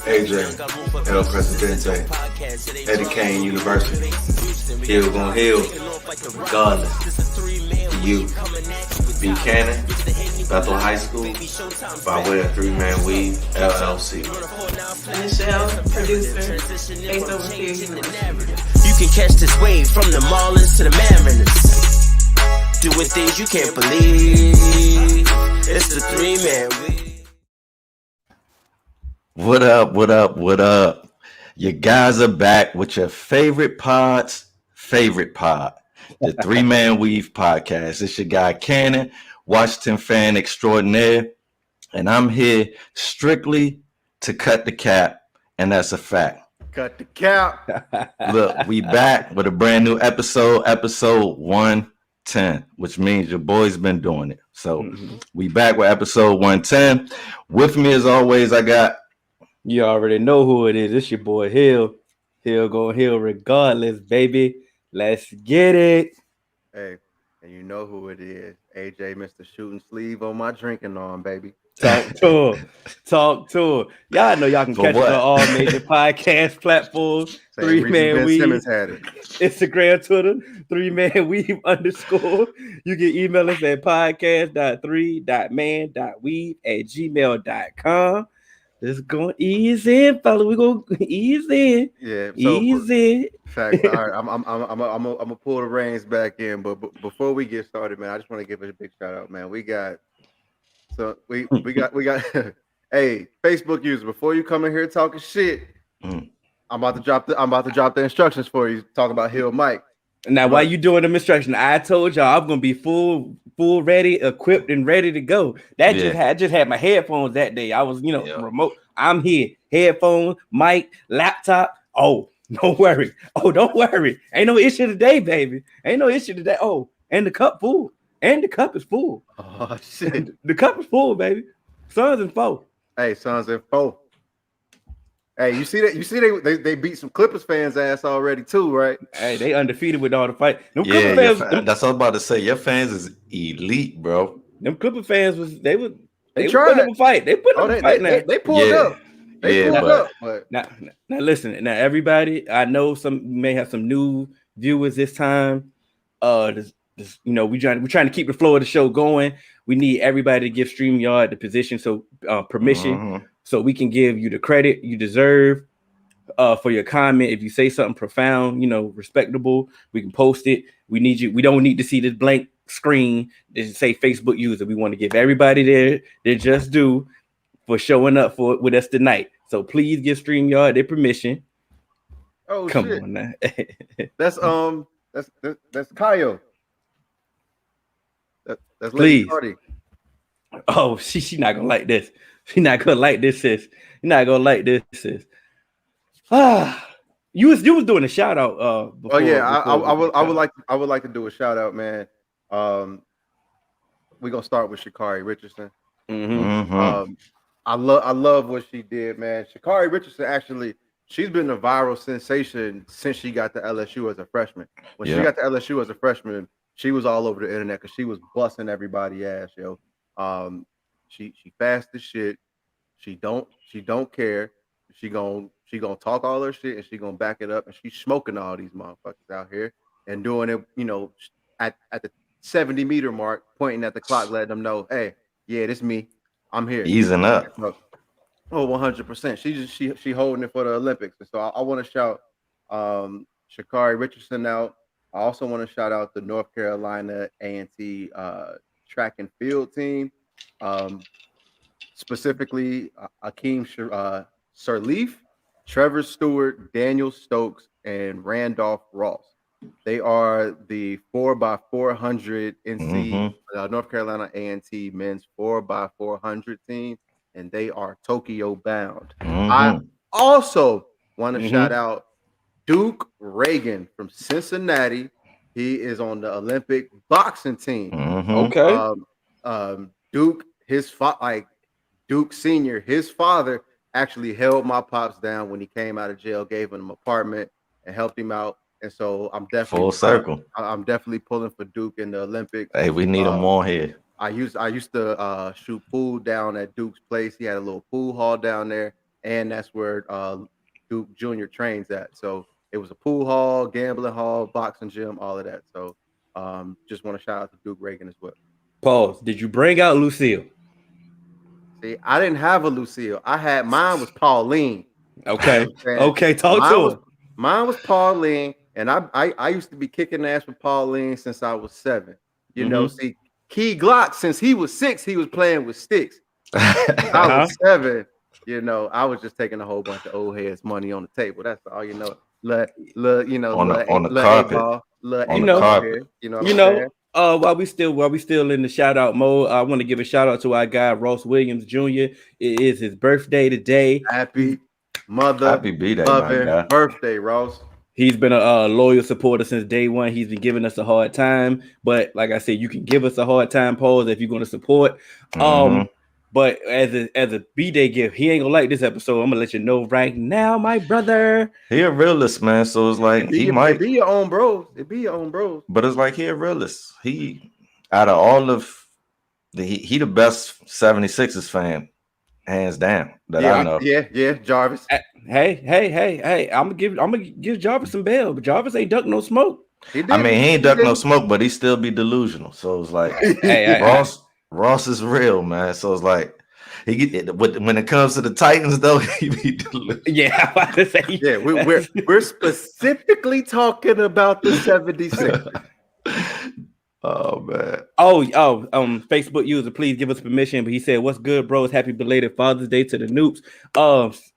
AJ, El Presidente, Eddie Kane University. Hill gon' heal, regardless. You, Buchanan, Bethel High School, by way of Three Man Weave, LLC. Michelle, producer, Faith Overseer University. You can catch this wave from the Marlins to the Mariners. Doing things you can't believe. It's the Three Man Weave. What up, what up, what up? You guys are back with your favorite pod's favorite pod, the Three Man Weave podcast. It's your guy Cannon, Washington fan extraordinaire, and I'm here strictly to cut the cap, and that's a fact. Cut the cap. Look, we back with a brand new episode 110, which means your boy's been doing it. So we back with episode 110. With me as always, I got... You already know who it is. It's your boy Hill. Hill go Hill regardless, baby. Let's get it. Hey, and you know who it is. AJ, Mr. Shooting Sleeve on my drinking arm, baby. Talk to him. Talk to him. Y'all know y'all can catch us on all major podcast platforms. Three Man Weave. Simmons had it. Instagram, Twitter, 3manweave _. You can email us at podcast.3.man.weave@gmail.com. It's going to ease in, fella. We're going to ease in. Yeah. Ease in. Fact. All right. I'm gonna pull the reins back in. But before we get started, man, I just want to give a big shout out, man. We got hey, Facebook users, before you come in here talking shit, I'm about to drop the instructions for you. Talking about Hill Mike. Now, while you doing the instruction, I told y'all I'm gonna be full ready, equipped, and ready to go. I just had my headphones that day. I was, remote. I'm here. Headphones, mic, laptop. Oh, don't worry. Oh, don't worry. Ain't no issue today, baby. Ain't no issue today. Oh, and the cup full. And the cup is full. Oh shit. The cup is full, baby. Suns and four. Hey, Suns and four. Hey, you see that? You see they beat some Clippers fans' ass already too, right? Hey, they undefeated with all the fight. That's what I was about to say. Your fans is elite, bro. Them Clipper fans they put up a fight. They put up a fight now. They pulled up. They pulled up. But now listen. Now everybody, I know some may have some new viewers this time. We're trying to keep the flow of the show going. We need everybody to give StreamYard the position, permission. So we can give you the credit you deserve for your comment. If you say something profound, respectable, we can post it. We need you. We don't need to see this blank screen that say Facebook user. We want to give everybody their just due for showing up with us tonight. So please give StreamYard their permission. Oh, come shit. on now. That's Kayo. That's Please. Party. Oh, she not gonna like this. She not gonna like this, sis. You're not gonna like this, sis. You was doing a shout out. Before, I would like to do a shout out, man. We're gonna start with Sha'Carri Richardson. I love what she did, man. Sha'Carri Richardson, actually, she's been a viral sensation since she got to LSU as a freshman. When she got to LSU as a freshman, she was all over the internet because she was busting everybody's ass, yo. She fast as shit. She don't care. She gonna talk all her shit and she gonna back it up, and she's smoking all these motherfuckers out here and doing it, at the 70-meter mark, pointing at the clock, letting them know, hey, yeah, this me. I'm here. Easing up. Oh, 100%. She holding it for the Olympics. And so I want to shout Sha'Carri Richardson out. I also want to shout out the North Carolina A&T track and field team. Specifically Akeem Sirleaf, Trevor Stewart, Daniel Stokes, and Randolph Ross. They are the 4x400 NC North Carolina A&T men's 4x400 team, and they are Tokyo bound. I also want to shout out Duke Reagan from Cincinnati. He is on the Olympic boxing team. Okay. Duke, Duke Senior, his father actually held my pops down when he came out of jail, gave him an apartment and helped him out. And so I'm definitely full circle. I'm definitely pulling for Duke in the Olympics. Hey, we need them on here. I used to shoot pool down at Duke's place. He had a little pool hall down there. and that's where Duke Jr. trains at. So it was a pool hall, gambling hall, boxing gym, all of that. So just want to shout out to Duke Reagan as well. Pause. Did you bring out Lucille? See, I didn't have a Lucille. Mine was Pauline. Okay. You know okay. Talk to him. Mine was Pauline, and I used to be kicking ass with Pauline since I was 7. You know, see, Key Glock, since he was 6, he was playing with sticks. I was 7. You know, I was just taking a whole bunch of old heads money on the table. That's all. You know, on the carpet. While we still in the shout out mode, I want to give a shout out to our guy Ross Williams Jr. It is his birthday today. Happy B-Day, my guy. Birthday, Ross. He's been a loyal supporter since day one. He's been giving us a hard time, but like I said, you can give us a hard time, pause, if you're going to support. But as a B-Day gift, he ain't gonna like this episode. I'm gonna let you know right now, my brother. He a realist, man. So it's like it be your own bros. It be your own bros. But it's like he a realist. He out of all of he the best 76ers fan, hands down. I know. Yeah, Jarvis. Hey. I'm gonna give Jarvis some bail, but Jarvis ain't duck no smoke. He ain't duck no smoke, but he still be delusional. So it's like Ross is real, man. So it's like when it comes to the Titans, though, he be delusional. Yeah, I'm about to say. Yeah, we're specifically talking about the 76ers. Oh man. Facebook user, please give us permission. But he said, "What's good, bros? Happy belated Father's Day to the Noops.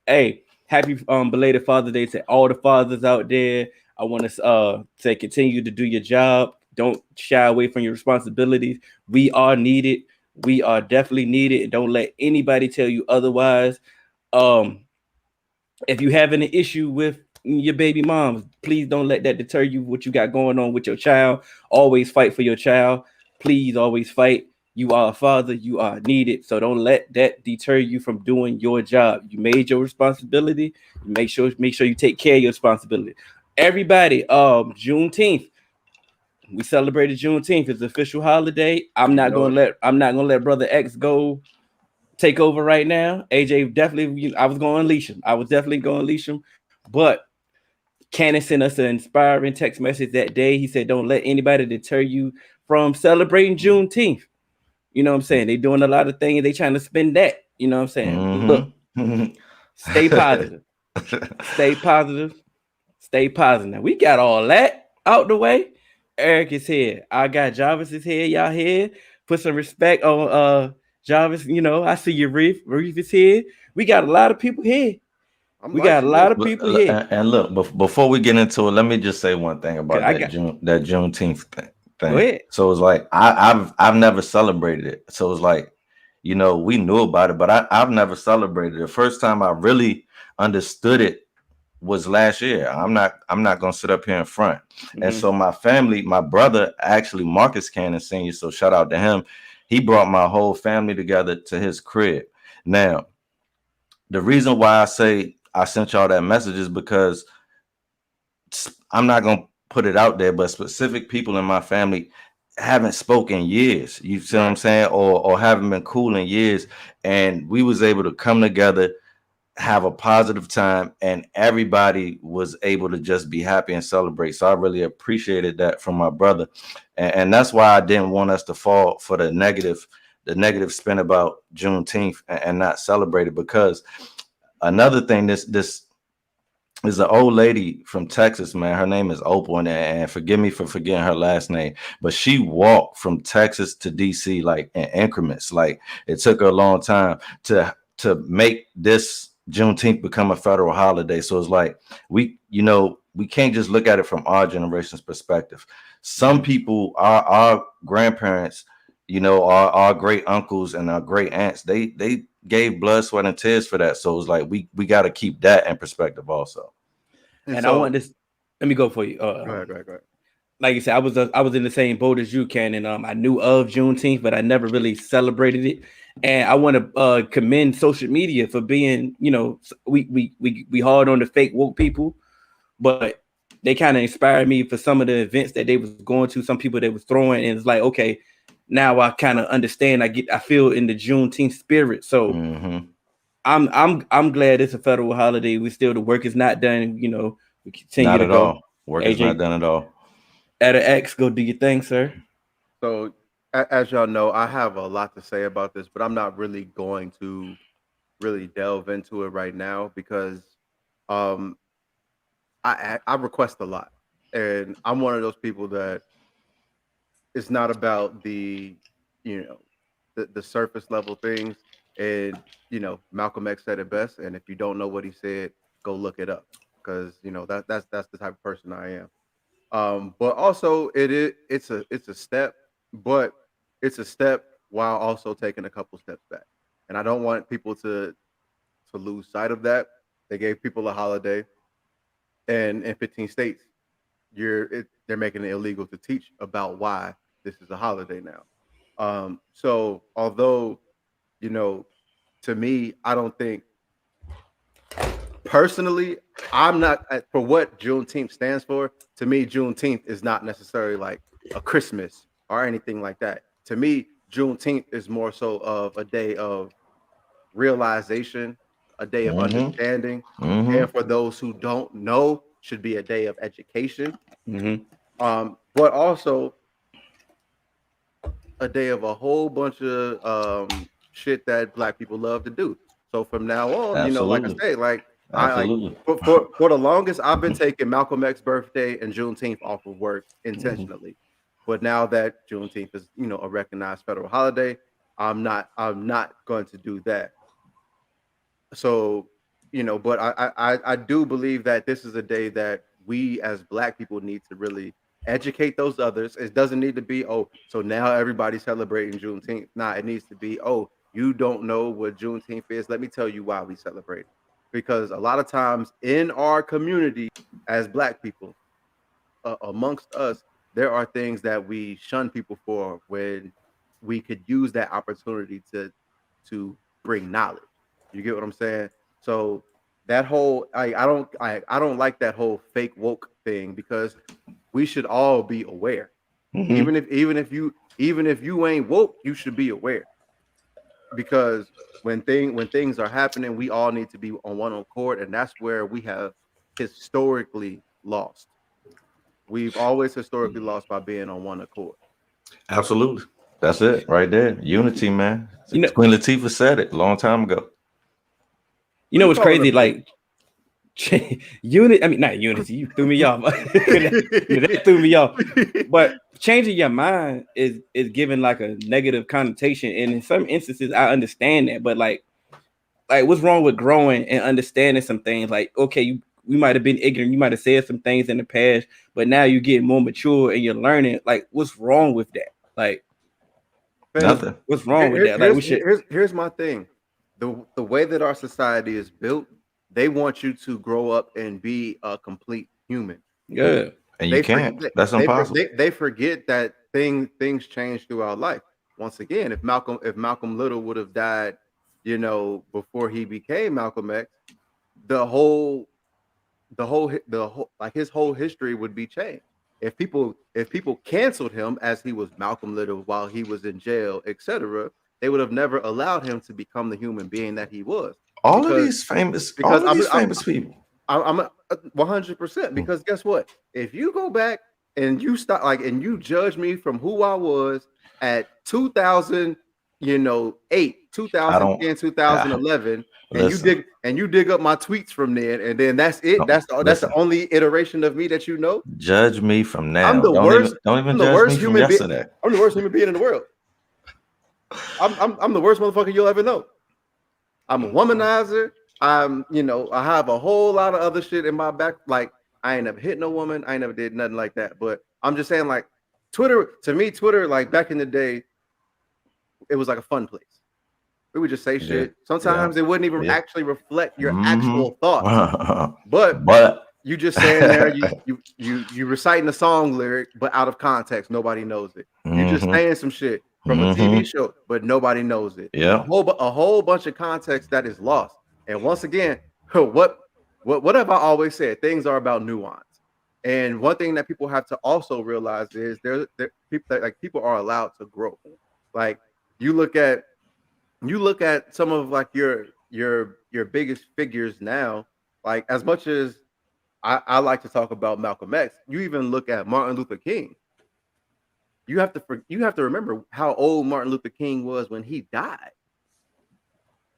Hey, happy belated Father's Day to all the fathers out there. I want to say continue to do your job. Don't shy away from your responsibilities. We are needed. We are definitely needed. Don't let anybody tell you otherwise. If you having an issue with your baby mom, please don't let that deter you. What you got going on with your child. Always fight for your child. Please always fight. You are a father. You are needed. So don't let that deter you from doing your job. You made your responsibility. Make sure you take care of your responsibility. Everybody, Juneteenth. We celebrated Juneteenth. It's an official holiday. I'm not gonna let Brother X go take over right now. AJ definitely. I was gonna unleash him. I was definitely gonna unleash him. But Cannon sent us an inspiring text message that day. He said, "Don't let anybody deter you from celebrating Juneteenth." You know what I'm saying? They doing a lot of things. They trying to spend that. You know what I'm saying? Look, stay positive. Stay positive. Stay positive. Now we got all that out the way. Eric is here. I got Jarvis is here. Y'all here? Put some respect on Jarvis. You know, I see you, Reef. Reef is here. We got a lot of people here. And look, before we get into it, let me just say one thing about that Juneteenth thing. Go ahead. So it's like I've never celebrated it. So it's like, you know, we knew about it, but I've never celebrated it. The first time I really understood it was last year. I'm not gonna sit up here in front. And so my family, my brother, actually Marcus Cannon Sr., so shout out to him. He brought my whole family together to his crib. Now, the reason why I say I sent y'all that message is because I'm not gonna put it out there, but specific people in my family haven't spoken in years. You see what I'm saying? Or haven't been cool in years. And we was able to come together, have a positive time, and everybody was able to just be happy and celebrate. So I really appreciated that from my brother. And that's why I didn't want us to fall for the negative spin about Juneteenth and not celebrate it. Because another thing, this is an old lady from Texas, man. Her name is Opal, and forgive me for forgetting her last name, but she walked from Texas to DC like in increments. Like it took her a long time to make this Juneteenth become a federal holiday. So it's like we can't just look at it from our generation's perspective. Some people, our grandparents, you know, our great uncles and our great aunts, they gave blood, sweat, and tears for that. So it's like we got to keep that in perspective also. And so, I want this. Let me go for you. Go ahead. Like you said, I was in the same boat as you, Ken, and I knew of Juneteenth, but I never really celebrated it. And I want to commend social media for being, you know, we hard on the fake woke people, but they kind of inspired me for some of the events that they was going to. Some people they was throwing, and it's like, okay, now I kind of understand. I feel in the Juneteenth spirit. So I'm glad it's a federal holiday. The work is not done. You know, we continue Not to at go. all. Work is not AJ, done at all. at an X, go do your thing, sir. So, as y'all know, I have a lot to say about this, but I'm not really going to really delve into it right now because um, I request a lot, and I'm one of those people that it's not about the you know the surface level things. And Malcolm X said it best. And if you don't know what he said, go look it up because that's the type of person I am. But also it's a step, but it's a step while also taking a couple steps back. And I don't want people to lose sight of that. They gave people a holiday, and in 15 states, they're making it illegal to teach about why this is a holiday now. So although you know, to me, I don't think personally, I'm not for what Juneteenth stands for. To me, Juneteenth is not necessarily like a Christmas or anything like that. To me, Juneteenth is more so of a day of realization, a day of Mm-hmm. understanding, Mm-hmm. and for those who don't know, should be a day of education. Mm-hmm. But also a day of a whole bunch of shit that Black people love to do. So from now on, like I Absolutely. say, like I like Absolutely. for the longest, I've been taking Malcolm X's birthday and Juneteenth off of work intentionally. But now that Juneteenth is, a recognized federal holiday, I'm not going to do that. So, but I do believe that this is a day that we as Black people need to really educate those others. It doesn't need to be, oh, so now everybody's celebrating Juneteenth. Nah, it needs to be, oh, you don't know what Juneteenth is. Let me tell you why we celebrate it. Because a lot of times in our community as Black people, amongst us, there are things that we shun people for when we could use that opportunity to bring knowledge. You get what I'm saying? So that whole I don't like that whole fake woke thing because we should all be aware. Mm-hmm. Even if you ain't woke, you should be aware because when things are happening, we all need to be on one accord, and that's where we have historically lost. We've always historically lost by being on one accord. Absolutely. That's it right there. Unity, man. You know, Queen Latifah said it a long time ago. you Who know you what's calling crazy? a fake? Like unit. I mean, not unity. You threw me off. That threw me off. But changing your mind is given like a negative connotation, and in some instances, I understand that. But like what's wrong with growing and understanding some things? Like, okay, we might have been ignorant. You might have said some things in the past, but now you're getting more mature and you're learning. Like, what's wrong with that? Like, Nothing. what's wrong with that? Like, we should. Here's my thing. The way that our society is built, they want you to grow up and be a complete human. Yeah. And you can't. That's impossible. They forget that things change throughout life. Once again, if Malcolm Little would have died, before he became Malcolm X, the whole like his whole history would be changed. If people canceled him as he was Malcolm Little while he was in jail, etc., they would have never allowed him to become the human being that he was. All of these famous people. I'm 100% because guess what? If you go back and you start and you judge me from who I was at 2008, 2010, 2011, and you dig up my tweets from there, and then that's it. That's the only iteration of me that you know. Judge me from now. I'm the worst. Don't even I'm the judge worst me from human being. yesterday. I'm the worst human being in the world. I'm the worst motherfucker you'll ever know. I'm a womanizer. I have a whole lot of other shit in my back. Like, I ain't never hit no woman. I ain't never did nothing like that. But I'm just saying, like, Twitter, like back in the day, it was like a fun place. We would just say shit. Sometimes it wouldn't even actually reflect your actual thoughts. But you just saying there, you reciting a song lyric, but out of context, nobody knows it. You're just saying some shit from a TV show, but nobody knows it. Yeah. A whole bunch of context that is lost. And once again, what have I always said? Things are about nuance. And one thing that people have to also realize is people are allowed to grow. Like you look at some of like your your biggest figures now, like as much as I like to talk about Malcolm X, you even look at Martin Luther King. You have to remember how old Martin Luther King was when he died.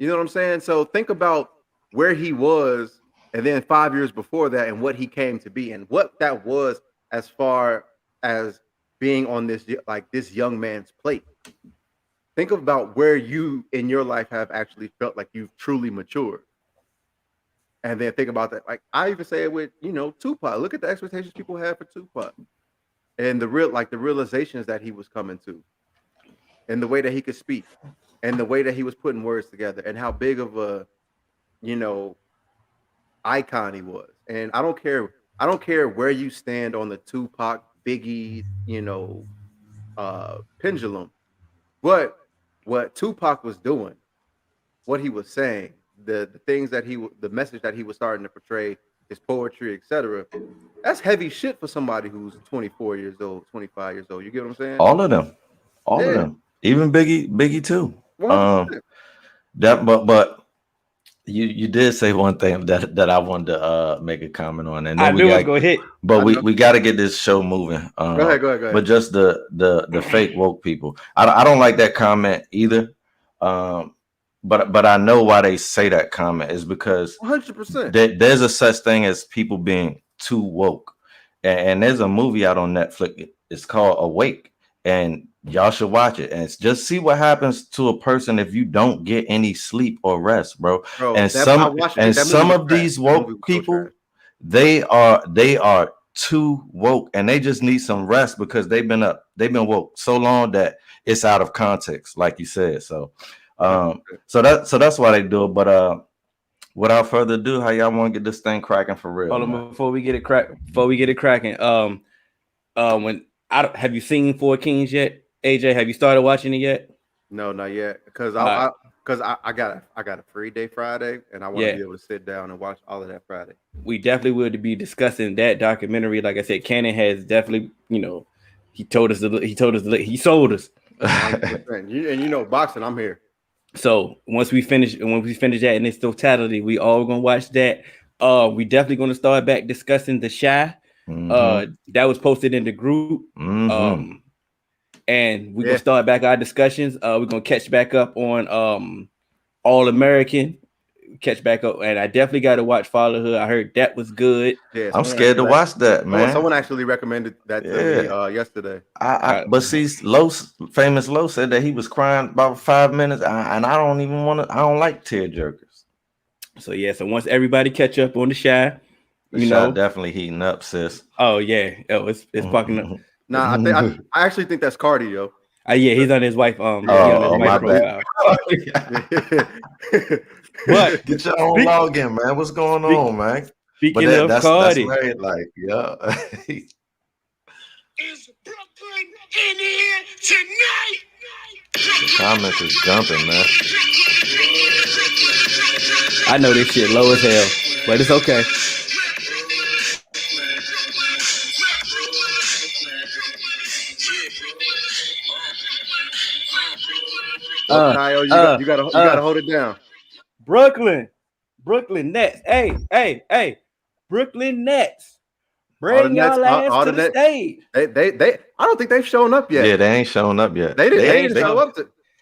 You know what I'm saying? So think about where he was, and then 5 years before that, and what he came to be, and what that was as far as being on this young man's plate. Think about where you in your life have actually felt like you've truly matured. And then think about that. Like I even say it with, Tupac. Look at the expectations people had for Tupac. And the realizations that he was coming to. And the way that he could speak. And the way that he was putting words together. And how big of a, icon he was. And I don't care where you stand on the Tupac, Biggie, pendulum. But what Tupac was doing, what he was saying, the things that the message that he was starting to portray, his poetry, etc. That's heavy shit for somebody who's 24 years old, 25 years old. You get what I'm saying? All of them, even Biggie too. 100%. But you did say one thing that I wanted to make a comment on, and then I knew I was gonna hit. But we got to get this show moving. Go ahead. But just the fake woke people, I don't like that comment either. But I know why they say that comment is because 100%. There's a such thing as people being too woke, and there's a movie out on Netflix. It's called Awake, and y'all should watch it and just see what happens to a person if you don't get any sleep or rest, bro. And some of these woke people, they are too woke, and they just need some rest because they've been woke so long that it's out of context, like you said. So that's why they do it. But without further ado, how y'all want to get this thing cracking for real? Hold on, before we get it cracking, have you seen Four Kings yet? AJ, have you started watching it yet? No, not yet. Because I got a free day Friday, and I want to be able to sit down and watch all of that Friday. We definitely would be discussing that documentary. Like I said, Cannon has definitely, he sold us. And boxing, I'm here. So once we finish that in its totality, we all gonna watch that. We definitely gonna start back discussing The Chi. That was posted in the group. And we're gonna start back our discussions. We're gonna catch back up on All American. Catch back up, and I definitely got to watch Fatherhood. I heard that was good. Yeah, I'm scared to watch that, man. Someone actually recommended that to me yesterday. But see, famous Low said that he was crying about 5 minutes, and I don't even want to. I don't like tear jerkers. So once everybody catch up on The Chi, definitely heating up, sis. Oh yeah, it's fucking up. Nah, I actually think that's Cardi, yo. He's on his wife. My bad. But get your own login, man. What's going on, man? Speaking of Cardi, that's right, like, yeah. Is Brooklyn in here tonight? The comments is jumping, man. I know this shit low as hell, but it's okay. Kyle, you gotta hold it down. Brooklyn Nets. Hey, Brooklyn Nets. Bring y'all ass to the stage. They I don't think they've shown up yet. Yeah, they ain't shown up yet. They didn't show up.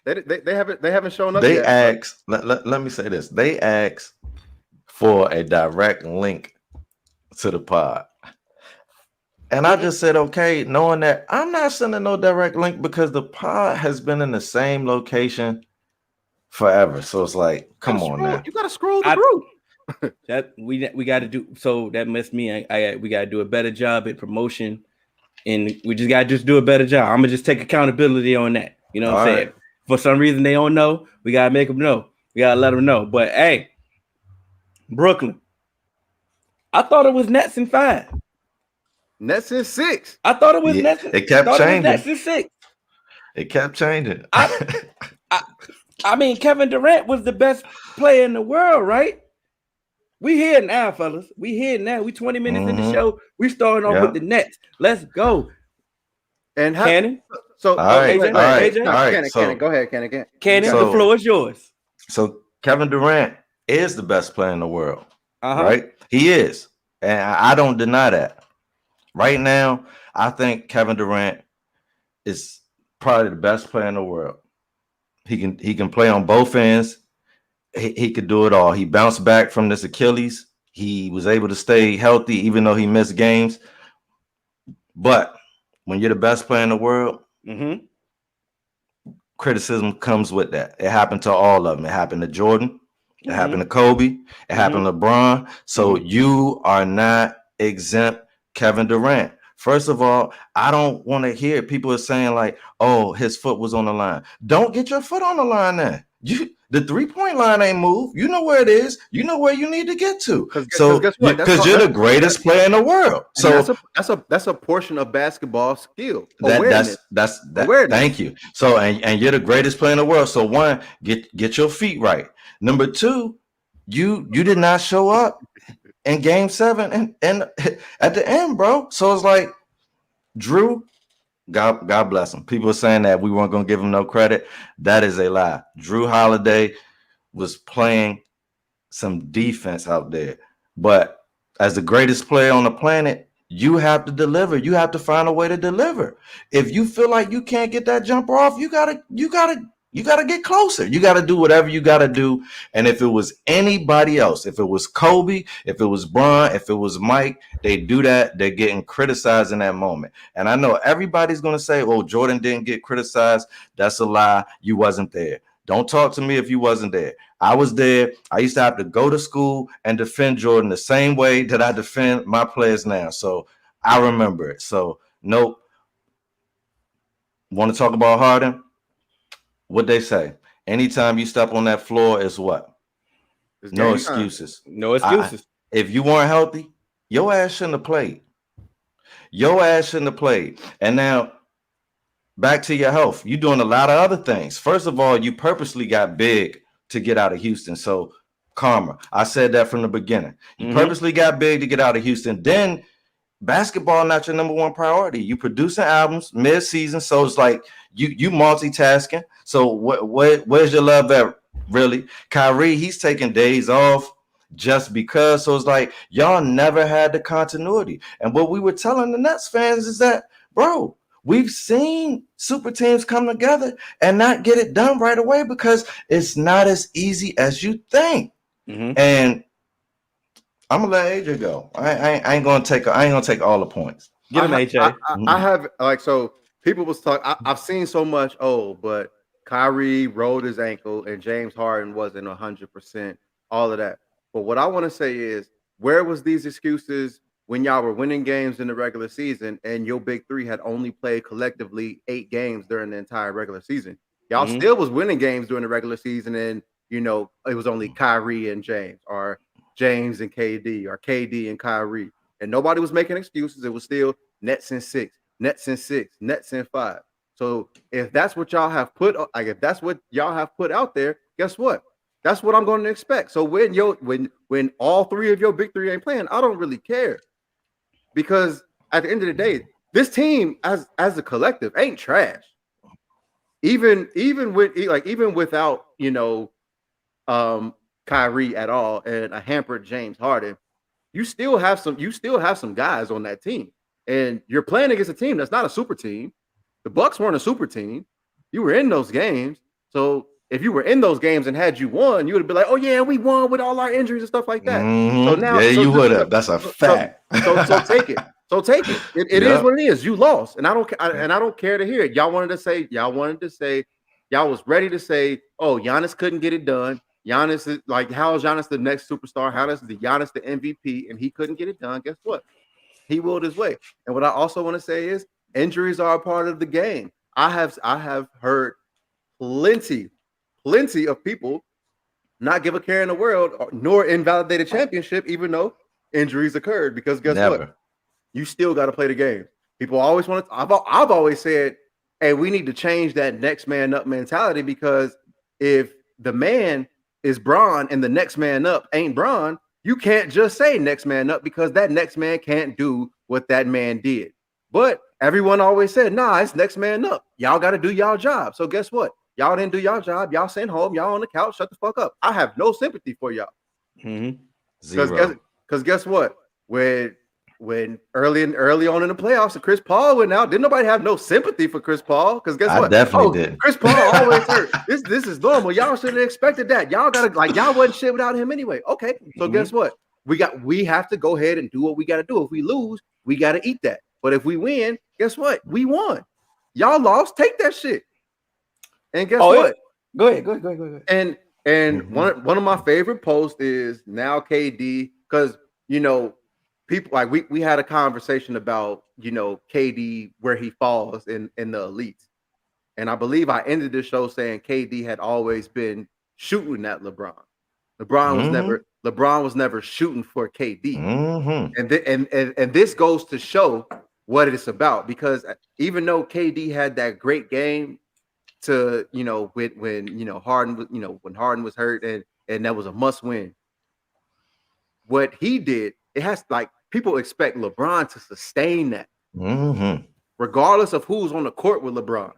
They haven't shown up yet. They asked. Let me say this. They asked for a direct link to the pod. And I just said, okay, knowing that I'm not sending no direct link because the pod has been in the same location forever. So it's like, come on now. You gotta scroll the group. That we got to do. So that must mean we got to do a better job at promotion, and we just got to do a better job. I'm gonna just take accountability on that. You know what I'm saying? For some reason they don't know, we gotta make them know. We gotta let them know. But hey, Brooklyn, I thought it was Nets in 5. Nets in 6. I thought it was Nets. It kept changing. Nets in 6. It kept changing. I mean, Kevin Durant was the best player in the world, right? We here now, fellas. We here now. We 20 minutes in the show. We starting off with the Nets. Let's go. And Cannon. So all right. Cannon, go ahead, Cannon. Cannon, the floor is yours. So Kevin Durant is the best player in the world. Uh-huh. Right? He is. And I don't deny that. Right now, I think Kevin Durant is probably the best player in the world. He can play on both ends. He could do it all. He bounced back from this Achilles. He was able to stay healthy even though he missed games. But when you're the best player in the world, criticism comes with that. It happened to all of them. It happened to Jordan. It happened to Kobe. It happened to LeBron. So you are not exempt, Kevin Durant. First of all, I don't want to hear people are saying like, "Oh, his foot was on the line." Don't get your foot on the line then. The 3-point line ain't moved. You know where it is. You know where you need to get to. So guess what? Because you're the greatest player in the world. So that's a portion of basketball skill. That's thank you. So and you're the greatest player in the world. So one, get your feet right. Number two, you did not show up in game 7 and at the end, bro. So it's like Drew, God bless him. People are saying that we weren't going to give him no credit. That is a lie. Drew Holiday was playing some defense out there. But as the greatest player on the planet, you have to deliver. You have to find a way to deliver. If you feel like you can't get that jumper off, you gotta get closer. You gotta do whatever you gotta do. And if it was anybody else, if it was Kobe, if it was Bron, if it was Mike, they do that. They're getting criticized in that moment. And I know everybody's gonna say, "Oh, Jordan didn't get criticized." That's a lie. You wasn't there. Don't talk to me if you wasn't there. I was there. I used to have to go to school and defend Jordan the same way that I defend my players now. So I remember it. So nope. Want to talk about Harden? What they say? Anytime you step on that floor is what? No excuses. No excuses. If you weren't healthy, your ass shouldn't have played. Your ass shouldn't have played. And now back to your health. You're doing a lot of other things. First of all, you purposely got big to get out of Houston. So karma. I said that from the beginning. You purposely got big to get out of Houston. Then basketball not your number one priority. You producing albums mid-season. So it's like you multitasking. So where's your love at, really? Kyrie, he's taking days off just because. So it's like y'all never had the continuity. And what we were telling the Nets fans is that, bro, we've seen super teams come together and not get it done right away because it's not as easy as you think. And I'm gonna let AJ go. I ain't gonna take all the points. Get him, AJ. I have so people was talking. I've seen so much. Oh, but Kyrie rolled his ankle and James Harden wasn't 100%. All of that. But what I want to say is, where was these excuses when y'all were winning games in the regular season and your big three had only played collectively 8 games during the entire regular season? Y'all still was winning games during the regular season, and it was only Kyrie and James, or James and KD, or KD and Kyrie, and nobody was making excuses. It was still Nets in 6, Nets in 6, Nets in 5. So if that's what y'all have put, if that's what y'all have put out there, guess what? That's what I'm going to expect. So when all 3 of your big 3 ain't playing, I don't really care. Because at the end of the day, this team as a collective ain't trash. Even without Kyrie at all and a hampered James Harden, you still have some guys on that team. And you're playing against a team that's not a super team. The Bucks weren't a super team. You were in those games. So if you were in those games and had you won, you would have been like, "Oh yeah, we won with all our injuries and stuff like that." So now, you would have. That's a fact. So take it. So take it. It is what it is. You lost, and I don't care to hear it. Y'all wanted to say, y'all was ready to say, "Oh, Giannis couldn't get it done. Giannis is like, how is Giannis the next superstar? How is Giannis the MVP? And he couldn't get it done." Guess what? He willed his way. And what I also want to say is, injuries are a part of the game. I have heard plenty of people not give a care in the world, nor invalidate a championship, even though injuries occurred. Because guess what? You still got to play the game. People always want to. I've always said, hey, we need to change that next man up mentality, because if the man is Bron and the next man up ain't Bron, you can't just say next man up, because that next man can't do what that man did. But everyone always said, nah, it's next man up. Y'all got to do y'all job. So guess what? Y'all didn't do y'all job. Y'all sent home. Y'all on the couch. Shut the fuck up. I have no sympathy for y'all. Zero. Because guess what? When early on in the playoffs, Chris Paul went out. Didn't nobody have no sympathy for Chris Paul? Because guess what? I definitely did. Chris Paul always hurt. This is normal. Y'all should have expected that. Y'all wasn't shit without him anyway. Okay, so guess what? We have to go ahead and do what we got to do. If we lose, we got to eat that. But if we win, guess what? We won. Y'all lost. Take that shit. And guess what? Go ahead. And one of my favorite posts is now KD, because people like we had a conversation about KD, where he falls in the elites. And I believe I ended the show saying KD had always been shooting at LeBron. LeBron was never shooting for KD. And this goes to show what it's about, because even though KD had that great game to when Harden was hurt and that was a must win, what he did, it has people expect LeBron to sustain that regardless of who's on the court with LeBron.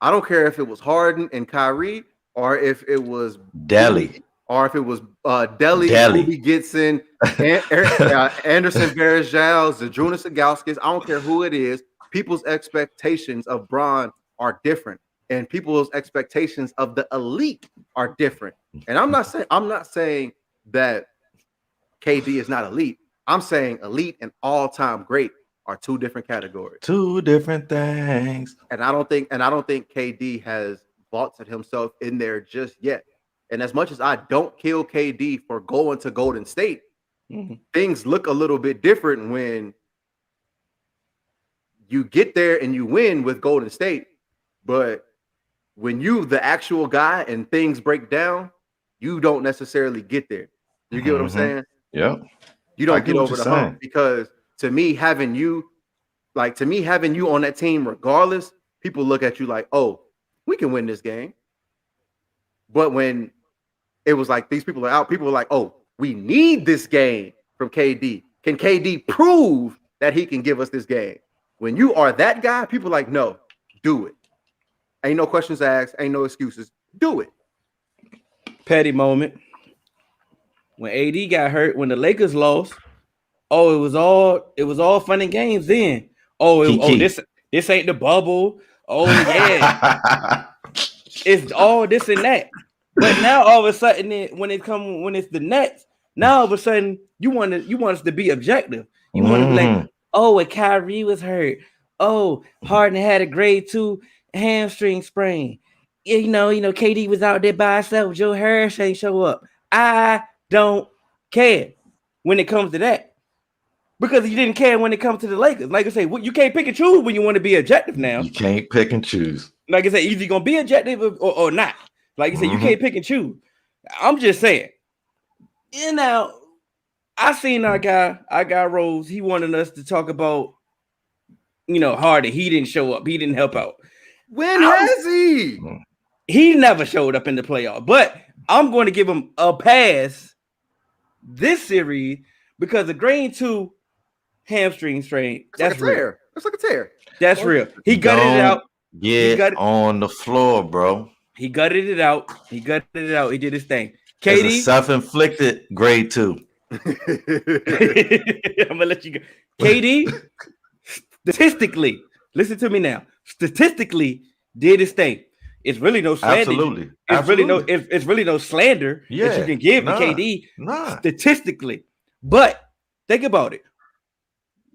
I don't care if it was Harden and Kyrie, or if it was Delly, or if it was Delly, Kobe Gibson, Anderson Varejao, Zydrunas Ilgauskas. I don't care who it is. People's expectations of Bron are different, and people's expectations of the elite are different. And I'm not saying that KD is not elite. I'm saying elite and all-time great are two different categories. Two different things. And I don't think KD has vaulted himself in there just yet. And as much as I don't kill KD for going to Golden State, things look a little bit different when you get there and you win with Golden State. But when you the actual guy and things break down, you don't necessarily get there. You get what I'm saying? Yeah. You don't get over the hump, because to me, having you on that team regardless, people look at you like, oh, we can win this game. But when it was like these people are out, people were like, oh, we need this game from KD. Can KD prove that he can give us this game? When you are that guy, people are like, no, do it. Ain't no questions asked, ain't no excuses. Do it. Petty moment. When AD got hurt, when the Lakers lost, it was all fun and games then. This ain't the bubble. Oh yeah. It's all this and that. But now all of a sudden, when it's the Nets, now all of a sudden you want us to be objective. You want to be like, and Kyrie was hurt. Oh, Harden had a grade 2 hamstring sprain. KD was out there by himself. Joe Harris ain't show up. I don't care when it comes to that, because you didn't care when it comes to the Lakers. Like I say, you can't pick and choose when you want to be objective now. You can't pick and choose. Like I say, either you're gonna be objective or not. Like you say, you can't pick and choose. I'm just saying. I seen our guy Rose. He wanted us to talk about, Harden. He didn't show up. He didn't help out. When has he? He never showed up in the playoff. But I'm going to give him a pass this series because the grade 2 hamstring strain. That's real. It's like a tear. That's real. He gutted it out. Get on the floor, bro. He gutted it out. He did his thing. KD, it's a self-inflicted grade 2. I'm gonna let you go. KD, statistically, listen to me now. Statistically, did his thing. It's really no slander. Absolutely. It's really no slander that you can give to KD statistically. But think about it.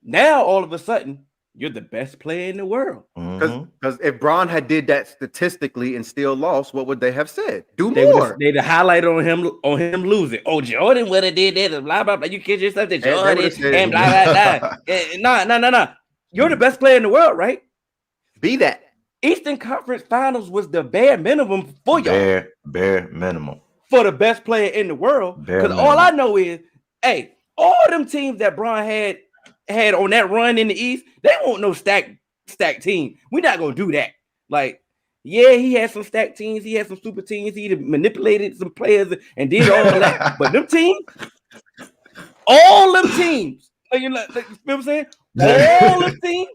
Now all of a sudden, you're the best player in the world. Because if Bron had did that statistically and still lost, what would they have said? More. They'd have highlighted on him losing. Oh, Jordan would have did that. Blah blah blah. You kid yourself to Jordan and blah blah blah. No. You're the best player in the world, right? Be that. Eastern Conference Finals was the bare minimum for y'all. Bare minimum for the best player in the world. Because all I know is, all them teams that Bron had on that run in the East, they won't no stacked team. We're not gonna do that. Like, yeah, he had some stacked teams, he had some super teams, he manipulated some players and did all of that. But them teams, all them teams, you know what I'm saying? All them teams.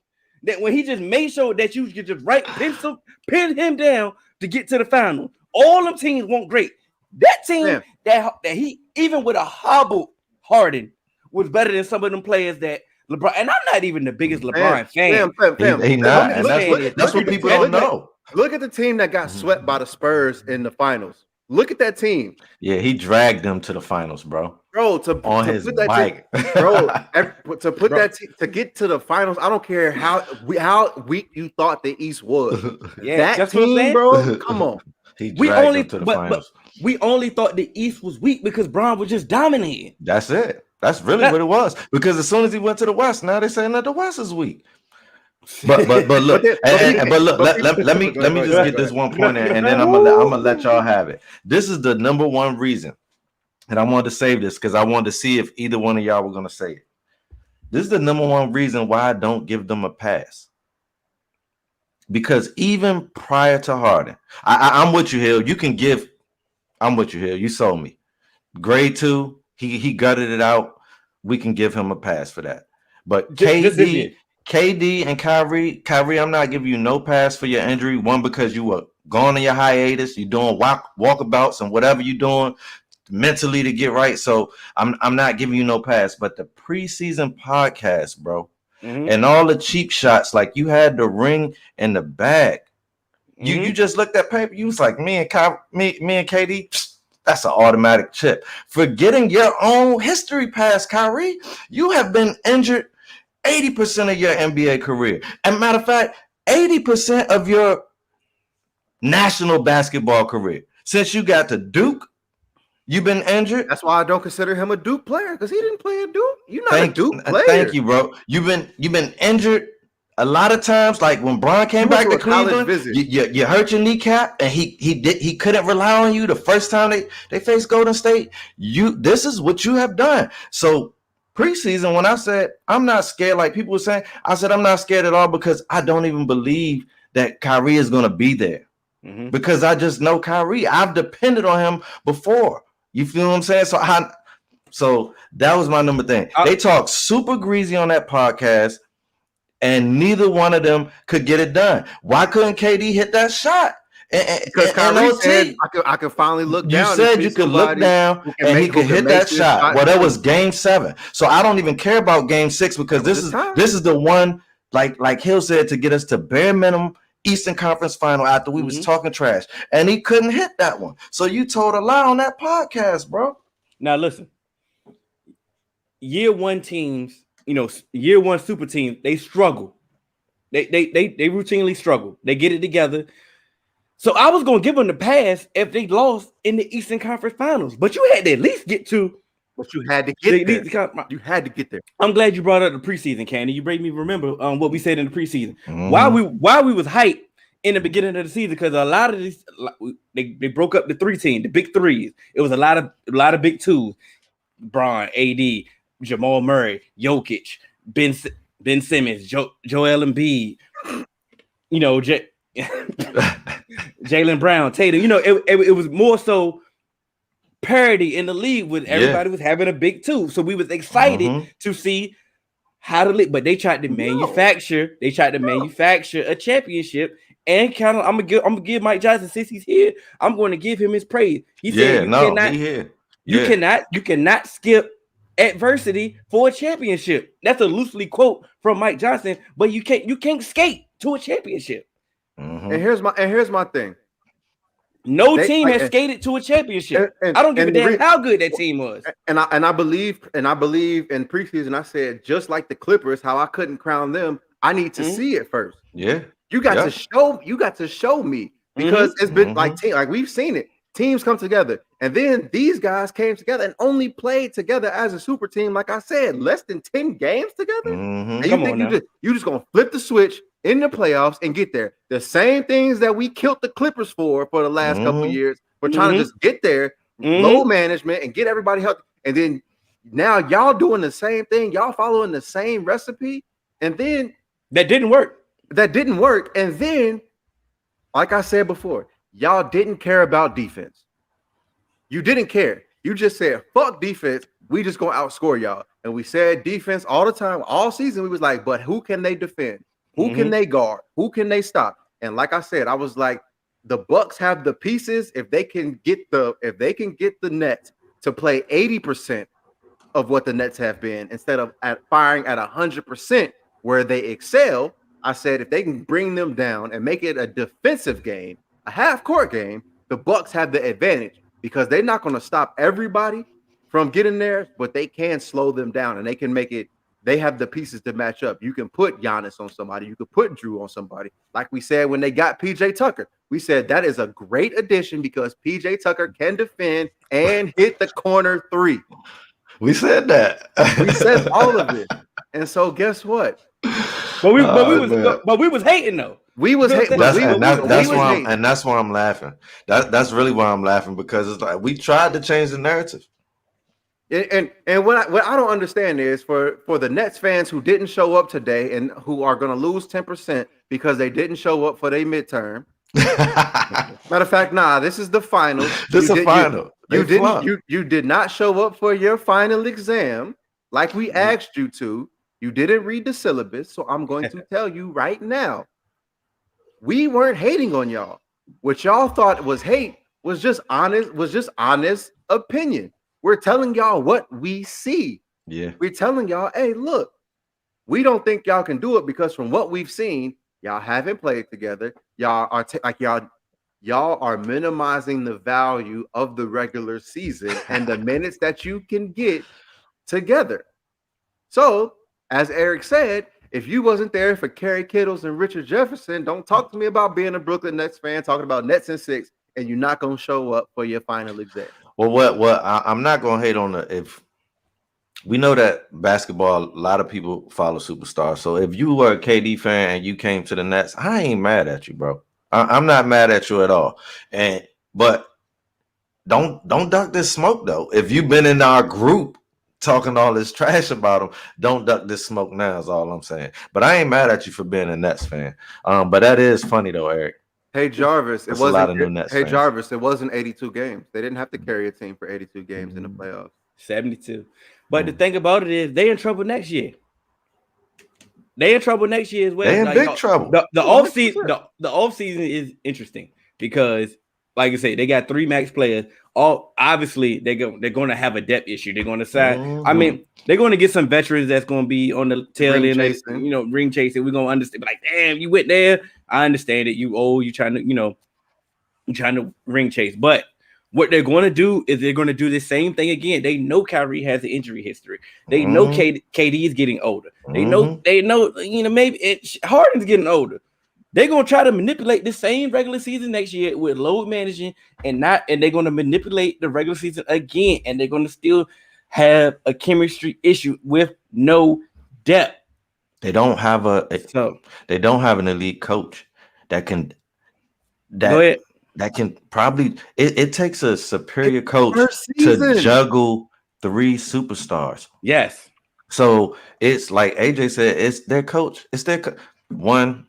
That when he just made sure that you could just pin him down to get to the final. All them teams weren't great. That team that he even with a hobbled Harden was better than some of them players that LeBron. And I'm not even the biggest LeBron fan. He not, and that's what people don't know. Look at the team that got swept by the Spurs in the finals. Look at that team. Yeah, he dragged them to the finals, bro. Bro, to his put that bike. To get to the finals, I don't care how weak you thought the East was. Yeah, that team, bro. Come on. We only to the finals. But we only thought the East was weak because Bron was just dominating. That's it. That's really what it was. Because as soon as he went to the West, now they're saying that the West is weak. But look, let me just get this one point in, and then I'm gonna let y'all have it. This is the number one reason, and I wanted to save this because I wanted to see if either one of y'all were gonna say it. This is the number one reason why I don't give them a pass. Because even prior to Harden, I'm with you, Hill. I'm with you, Hill. You sold me. Grade 2, he gutted it out. We can give him a pass for that. But KD and Kyrie, I'm not giving you no pass for your injury. One, because you were gone on your hiatus, you're doing walkabouts and whatever you're doing mentally to get right. So I'm not giving you no pass. But the preseason podcast, bro, and all the cheap shots, like you had the ring in the bag. You just looked at paper. You was like, me and KD, that's an automatic chip. Forgetting your own history past, Kyrie, you have been injured 80% of your NBA career. And matter of fact, 80% of your national basketball career. Since you got to Duke, you've been injured. That's why I don't consider him a Duke player, because he didn't play at Duke. You're not a Duke player. Thank you, bro. You've been injured a lot of times. Like when Bron came back to Cleveland, you hurt your kneecap, and he couldn't rely on you the first time they faced Golden State. This is what you have done. So preseason, when I said I'm not scared, like people were saying, I said I'm not scared at all because I don't even believe that Kyrie is going to be there. Because I just know Kyrie. I've depended on him before. You feel what I'm saying? So that was my number thing. They talked super greasy on that podcast, and neither one of them could get it done. Why couldn't KD hit that shot? Because Kyrie said, I could finally look down. You said you could look down and he could hit that shot. Well, that was game 7. So I don't even care about game 6 because this is the one, like Hill said, to get us to bare minimum Eastern Conference final after we was talking trash. And he couldn't hit that one. So you told a lie on that podcast, bro. Now listen. Year 1 teams, year 1 super teams, they struggle. They routinely struggle. They get it together. So I was gonna give them the pass if they lost in the Eastern Conference Finals, but you had to at least get to. But you had to get there. You had to get there. I'm glad you brought up the preseason, Candy. You made me remember what we said in the preseason. Why we was hyped in the beginning of the season, because a lot of these they broke up the 3 team, the big 3s. It was a lot of big 2s: Bron, AD, Jamal Murray, Jokic, Ben Simmons, Joel Embiid. Jaylen Brown, Tatum. It was more so parity in the league with everybody was having a big 2. So we was excited to see how to lead, but they tried to manufacture. They tried to manufacture a championship, and kind of I'm gonna give Mike Johnson, since he's here, I'm going to give him his praise. He said you cannot skip adversity for a championship. That's a loosely quote from Mike Johnson, but you can't skate to a championship. And here's my thing. No team has skated to a championship. I don't give a damn how good that team was. And I believe in preseason. I said, just like the Clippers, how I couldn't crown them. I need to see it first. Yeah, you got to show me, because it's been like we've seen it. Teams come together, and then these guys came together and only played together as a super team. Like I said, less than 10 games together. And you think you just gonna flip the switch in the playoffs and get there? The same things that we killed the Clippers for the last couple of years. We're trying to just get there, low management, and get everybody healthy. And then now y'all doing the same thing. Y'all following the same recipe, and then that didn't work. And then, like I said before, y'all didn't care about defense. You didn't care. You just said, fuck defense. We just gonna outscore y'all. And we said defense all the time. All season, we was like, but who can they defend? Who can they guard? Who can they stop? And like I said, I was like, the Bucks have the pieces. If they can get the Nets to play 80% of what the Nets have been instead of firing at 100% where they excel. I said if they can bring them down and make it a defensive game, a half-court game, the Bucks have the advantage because they're not going to stop everybody from getting there, but they can slow them down and they can make it. They have the pieces to match up. You can put Giannis on somebody. You could put Drew on somebody. Like we said when they got PJ Tucker, we said that is a great addition because PJ Tucker can defend and hit the corner three. We said that. We said all of it. And so guess what? But we was hating though. We was hating. That's why I'm laughing. That's really why I'm laughing because it's like we tried to change the narrative. And what I don't understand is for the Nets fans who didn't show up today and who are going to lose 10% because they didn't show up for their midterm. Matter of fact, this is the final. This is a final. You did not show up for your final exam like we asked you to. You didn't read the syllabus, so I'm going to tell you right now. We weren't hating on y'all. What y'all thought was hate was just honest opinion. We're telling y'all what we see. Yeah. We're telling y'all, hey, look, we don't think y'all can do it because from what we've seen, y'all haven't played together. Y'all are y'all are minimizing the value of the regular season and the minutes that you can get together. So, as Eric said, if you wasn't there for Kerry Kittles and Richard Jefferson, don't talk to me about being a Brooklyn Nets fan, talking about Nets and 6, and you're not going to show up for your final exam. Well, I'm not going to hate on if we know that basketball, a lot of people follow superstars. So if you were a KD fan and you came to the Nets, I ain't mad at you, bro. I'm not mad at you at all. But don't duck this smoke though. If you've been in our group talking all this trash about them, don't duck this smoke now is all I'm saying. But I ain't mad at you for being a Nets fan. But that is funny though, Eric. Hey Jarvis, it wasn't. Jarvis, it wasn't 82 games. They didn't have to carry a team for 82 games in the playoffs. 72. But the thing about it is, they in trouble next year. They in trouble next year as well. They in big trouble. The offseason is interesting because, like I said, they got 3 max players. All obviously they're going to have a depth issue. They're going to sign. Mm-hmm. I mean, they're going to get some veterans that's going to be on the tail end. Ring chasing. We're going to understand. Like, damn, you went there. I understand it. You old. You trying to ring chase. But what they're going to do is they're going to do the same thing again. They know Kyrie has an injury history. They know KD is getting older. They know. Maybe Harden's getting older. They're gonna try to manipulate the same regular season next year with load managing and they're gonna manipulate the regular season again, and they're gonna still have a chemistry issue with no depth. They don't have an elite coach that can probably it takes a superior coach to juggle 3 superstars. Yes. So it's like AJ said, it's their coach. It's their one.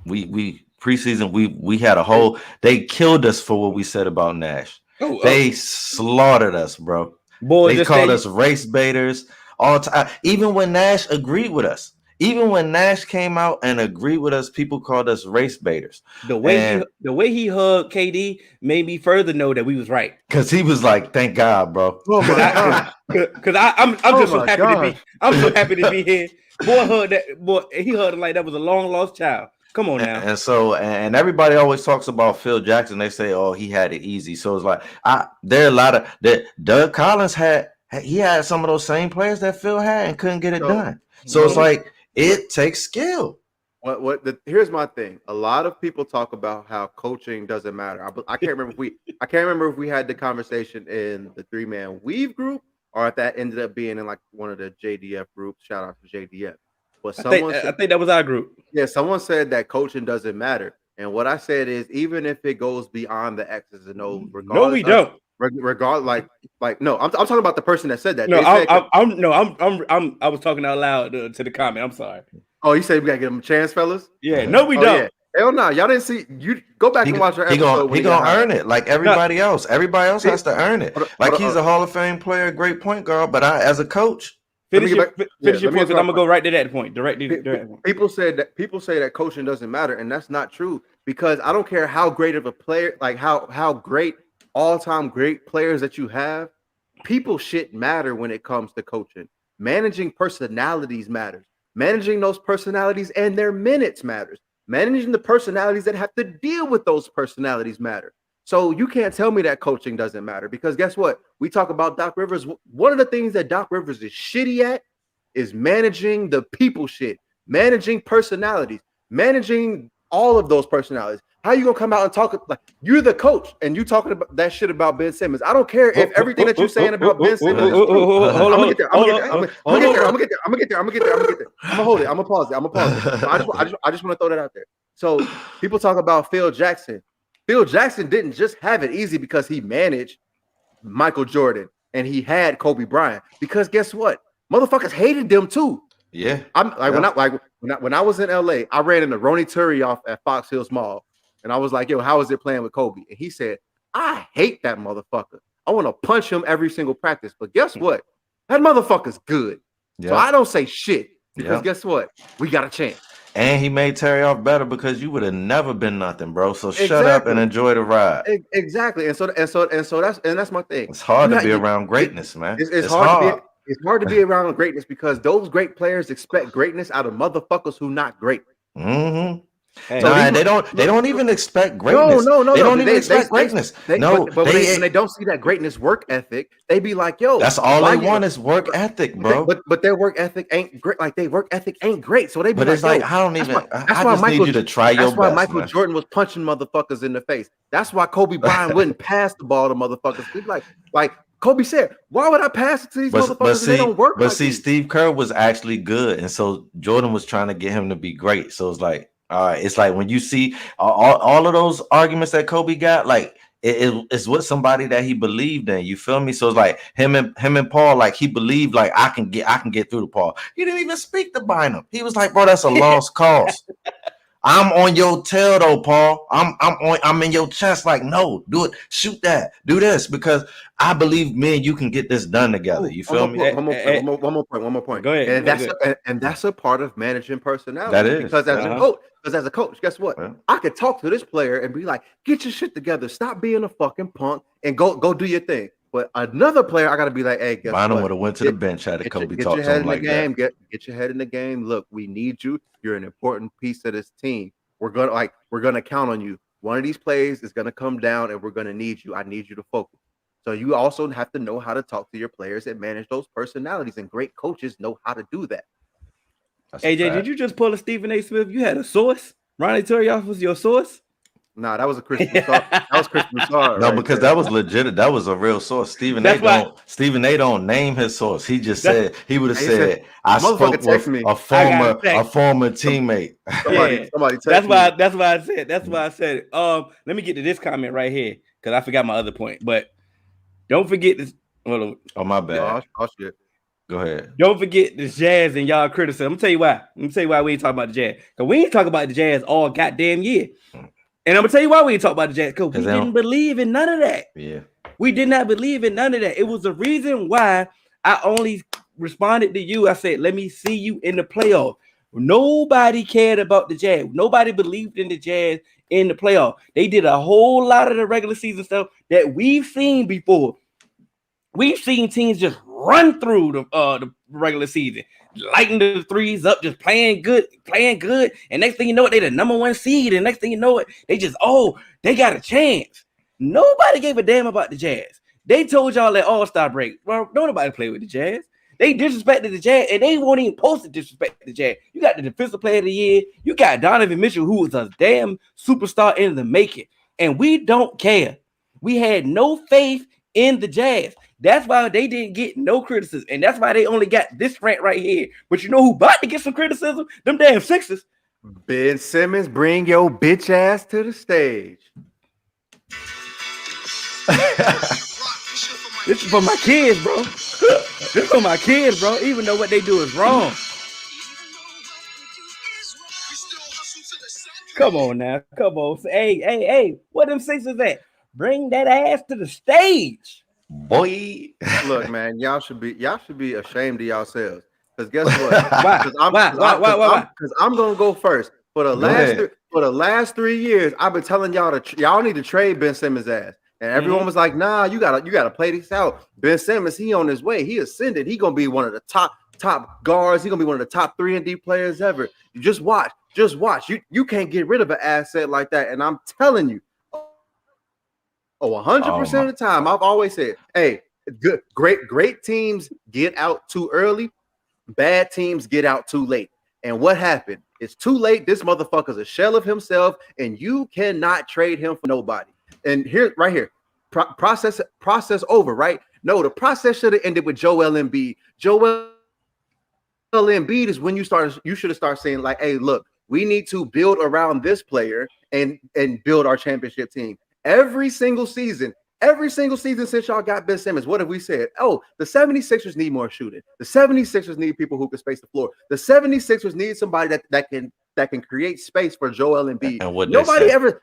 We preseason we had a whole. They killed us for what we said about Nash. They slaughtered us, bro. They called us race baiters all time. Even when Nash agreed with us, even when Nash came out and agreed with us, people called us race baiters. The way he hugged KD made me further know that we was right. Because he was like, "Thank God, bro." Oh my God. Because I'm just so happy to be. I'm so happy to be here. Boy hugged that boy. He hugged it like that was a long lost child. Come on now. And everybody always talks about Phil Jackson. They say, "Oh, he had it easy." So it's like there are a lot of that. Doug Collins had some of those same players that Phil had and couldn't get it done. So it's like it takes skill. Here's my thing. A lot of people talk about how coaching doesn't matter. I can't remember if we had the conversation in the 3-man weave group or if that ended up being in like one of the JDF groups. Shout out to JDF. But I think that was our group. Yeah, someone said that coaching doesn't matter, and what I said is even if it goes beyond the X's and O's, no, we don't. Regardless, no, I'm talking about the person that said that. No, I was talking out loud to the comment. I'm sorry. Oh, you said we gotta give him a chance, fellas? Yeah, no, we don't. Yeah. Hell no, y'all didn't see. You go back and watch our episode. He gonna earn it like everybody else. Everybody else has to earn it. Like he's a Hall of Fame player, great point guard. But as a coach, Finish your point, because I'm get gonna go right to that point. Directly. People say that coaching doesn't matter, and that's not true. Because I don't care how great of a player, like how great all-time great players that you have, people shit matter when it comes to coaching. Managing personalities matters. Managing those personalities and their minutes matters. Managing the personalities that have to deal with those personalities matter. So you can't tell me that coaching doesn't matter, because guess what? We talk about Doc Rivers. One of the things that Doc Rivers is shitty at is managing the people shit, managing personalities, managing all of those personalities. How you gonna come out and talk like you're the coach and you talking about that shit about Ben Simmons? I don't care if everything that you're saying about Ben Simmons is true. I'm gonna get there. I'm gonna get there. I'm gonna hold it. I'm gonna pause it. So I just want to throw that out there. So people talk about Phil Jackson. Phil Jackson didn't just have it easy because he managed Michael Jordan and he had Kobe Bryant. Because guess what? Motherfuckers hated them too. Yeah. I'm like when I was in LA, I ran into Ronnie Turioff at Fox Hills Mall. And I was like, yo, how is it playing with Kobe? And he said, I hate that motherfucker. I want to punch him every single practice. But guess what? That motherfucker's good. So I don't say shit. Because guess what? We got a chance. And he made Terry off better because you would have never been nothing, bro. So shut up and enjoy the ride. Exactly. And so that's my thing. It's hard to be around greatness, man. It's hard. It's hard to be around greatness because those great players expect greatness out of motherfuckers who not great. Mm-hmm. Hey, so they don't even expect greatness. No. They don't even expect greatness. But when they don't see that greatness work ethic, they be like, yo, that's all they want is work ethic, bro. But their work ethic ain't great. Like their work ethic ain't great. So they be it's like I don't even. I just need you to try your best. That's why Michael Jordan was punching motherfuckers in the face. That's why Kobe Bryant wouldn't pass the ball to motherfuckers. He'd be like Kobe said, why would I pass it to these motherfuckers if they don't work? But see, Steve Kerr was actually good, and so Jordan was trying to get him to be great. So it's like. It's like when you see all of those arguments that Kobe got, like it's with somebody that he believed in. You feel me? So it's like him and Paul, like he believed, like I can get through to Paul. He didn't even speak to Bynum. He was like, bro, that's a lost cause. I'm on your tail though, Paul. I'm in your chest. Like, no, do it, shoot that, do this, because I believe me and you can get this done together. You feel me? One more point. Go ahead. And that's a part of managing personality. That is because as a coach, guess what? Yeah. I could talk to this player and be like, get your shit together, stop being a fucking punk, and go do your thing. But another player, I gotta be like, hey, guess Bynum what? would have went to the bench had Kobe talked to him like that. Get your head in the game. Look, we need you. You're an important piece of this team. We're gonna count on you. One of these plays is gonna come down, and we're gonna need you. I need you to focus. So you also have to know how to talk to your players and manage those personalities. And great coaches know how to do that. AJ, did you just pull a Stephen A. Smith? You had a source? Ronnie Turioff was your source? Nah, that was a Chris Broussard. That was Chris Broussard. No, because that was legit. That was a real source. Stephen A. don't name his source. He just said he would have said I spoke with a former teammate. Somebody that's why I said it. Let me get to this comment right here because I forgot my other point. But don't forget this. Oh, my bad. Oh shit. Go ahead. Don't forget the Jazz and y'all criticism. I'm gonna tell you why. We ain't talking about the Jazz. Because we ain't talking about the Jazz all goddamn year. And I'm gonna tell you why we ain't talking about the Jazz. Because we didn't believe in none of that. Yeah. We did not believe in none of that. It was the reason why I only responded to you. I said, let me see you in the playoff. Nobody cared about the Jazz. Nobody believed in the Jazz in the playoff. They did a whole lot of the regular season stuff that we've seen before. We've seen teams just run through the regular season, lighting the threes up, just playing good. And next thing you know it, they the number one seed. And next thing you know it, they got a chance. Nobody gave a damn about the Jazz. They told y'all that All-Star break. Well, don't nobody play with the Jazz. They disrespected the Jazz, and they won't even post to disrespect the Jazz. You got the defensive player of the year. You got Donovan Mitchell, who was a damn superstar in the making. And we don't care. We had no faith in the Jazz. That's why they didn't get no criticism. And that's why they only got this rant right here. But you know who about to get some criticism? Them damn Sixers. Ben Simmons, bring your bitch ass to the stage. This is for my kids, bro. This is for my kids, bro. Even though what they do is wrong. Come on now. Come on. Hey. What them Sixers at? Bring that ass to the stage. boy. Look, man, y'all should be ashamed of yourselves. Because guess what? Why? Why? Because I'm gonna go first. For the last 3 years, I've been telling y'all y'all need to trade Ben Simmons' ass. And everyone was like, nah, you gotta play this out. Ben Simmons, he on his way. He ascended. He gonna be one of the top guards. He gonna be one of the top 3-and-D players ever. You just watch. You can't get rid of an asset like that. And I'm telling you, 100% of the time, I've always said, hey, great teams get out too early. Bad teams get out too late. And what happened? It's too late. This motherfucker's a shell of himself, and you cannot trade him for nobody. And right here, process over, right? No, the process should have ended with Joel Embiid. Joel Embiid is when you should have started saying, like, hey, look, we need to build around this player and build our championship team. Every single season since y'all got Ben Simmons, what have we said? Oh, the 76ers need more shooting. The 76ers need people who can space the floor. The 76ers need somebody that can create space for Joel Embiid. And nobody ever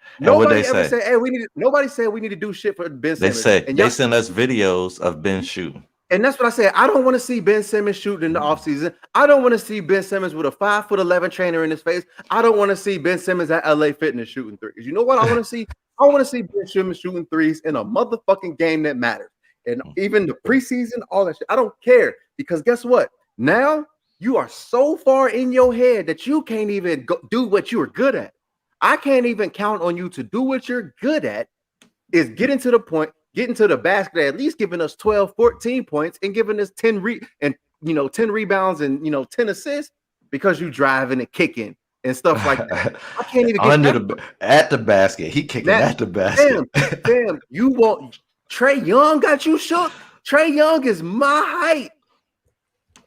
said, hey, nobody said we need to do shit for Ben Simmons. They send us videos of Ben shooting. And that's what I said. I don't want to see Ben Simmons shooting in the offseason. I don't want to see Ben Simmons with a 5'11" trainer in his face. I don't want to see Ben Simmons at LA Fitness shooting threes. You know what I want to see? I want to see Ben Simmons shooting threes in a motherfucking game that matters. And even the preseason, all that shit. I don't care, because guess what? Now you are so far in your head that you can't even do what you are good at. I can't even count on you to do what you're good at, is getting to the point, getting to the basket, at least giving us 12, 14 points and giving us 10 rebounds and 10 assists, because you driving and kicking and stuff like that. I can't even get at the basket. He kicking at the basket. Damn, you want Trae Young got you shook? Trae Young is my height.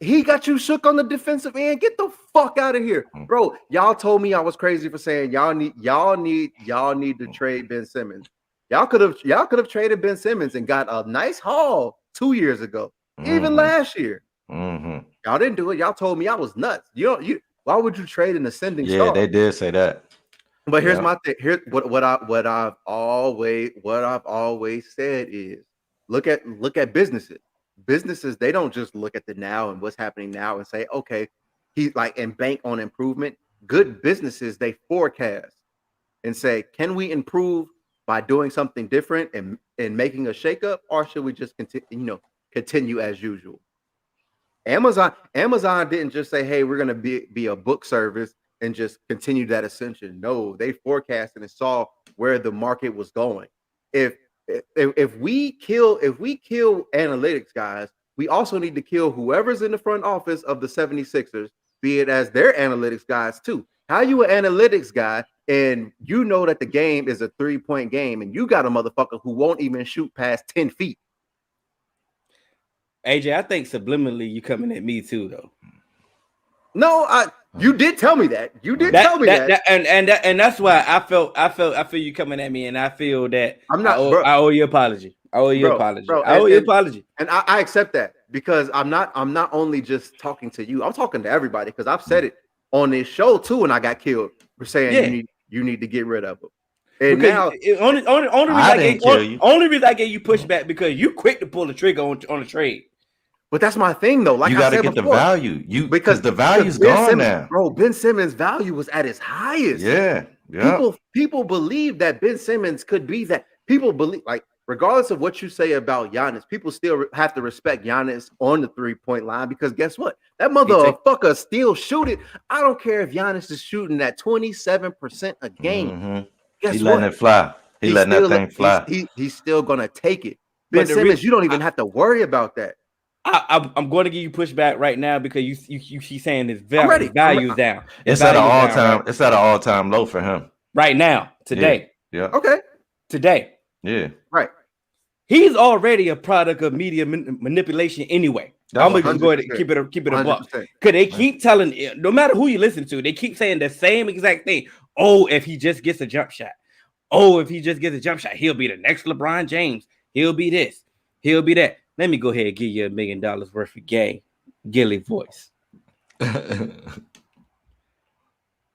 He got you shook on the defensive end. Get the fuck out of here, bro. Y'all told me I was crazy for saying y'all need to trade Ben Simmons. Y'all could have traded Ben Simmons and got a nice haul 2 years ago, even last year. Y'all didn't do it. Y'all told me I was nuts. Why would you trade an ascending star? Yeah, they did say that. But here's my thing. Here's what I've always said is look at businesses. Businesses, they don't just look at the now and what's happening now and say, okay, and bank on improvement. Good businesses, they forecast and say, can we improve by doing something different and making a shakeup, or should we just continue as usual? Amazon didn't just say, hey, we're going to be a book service and just continue that ascension. No, they forecasted and saw where the market was going. If we kill analytics guys, we also need to kill whoever's in the front office of the 76ers, be it as their analytics guys too. How you an analytics guy and you know that the game is a 3-point game and you got a motherfucker who won't even shoot past 10 feet? AJ, I think subliminally you coming at me too, though. No, you did tell me that. You did tell me that. And that's why I feel you coming at me, and I feel that I owe you an apology. I owe you an apology. I owe you an apology. And I accept that, because I'm not only just talking to you, I'm talking to everybody, because I've said it on this show too, and I got killed for saying you need to get rid of them. And because now only reason I gave you pushback because you quick to pull the trigger on a trade. But that's my thing, though. Like you got to get before, the value. Because the value's gone now, bro. Ben Simmons' value was at its highest. Yeah. People believe that Ben Simmons could be that. People believe, like, regardless of what you say about Giannis, people still have to respect Giannis on the 3-point line, because guess what? That motherfucker still shoot it. I don't care if Giannis is shooting at 27% a game. He's letting it fly. He's letting that thing fly. He's still gonna take it. Ben Simmons, you don't even have to worry about that. I'm going to give you pushback right now, because you keep saying his value's down. It's at an all-time low for him right now, today. Yeah. Okay. Today. Yeah. Right. He's already a product of media manipulation anyway. I'm gonna just go ahead and keep it a buck, because they keep telling, no matter who you listen to, they keep saying the same exact thing. Oh, if he just gets a jump shot. Oh, if he just gets a jump shot, he'll be the next LeBron James. He'll be this. He'll be that. Let me go ahead and give you $1 million worth of Gilly voice.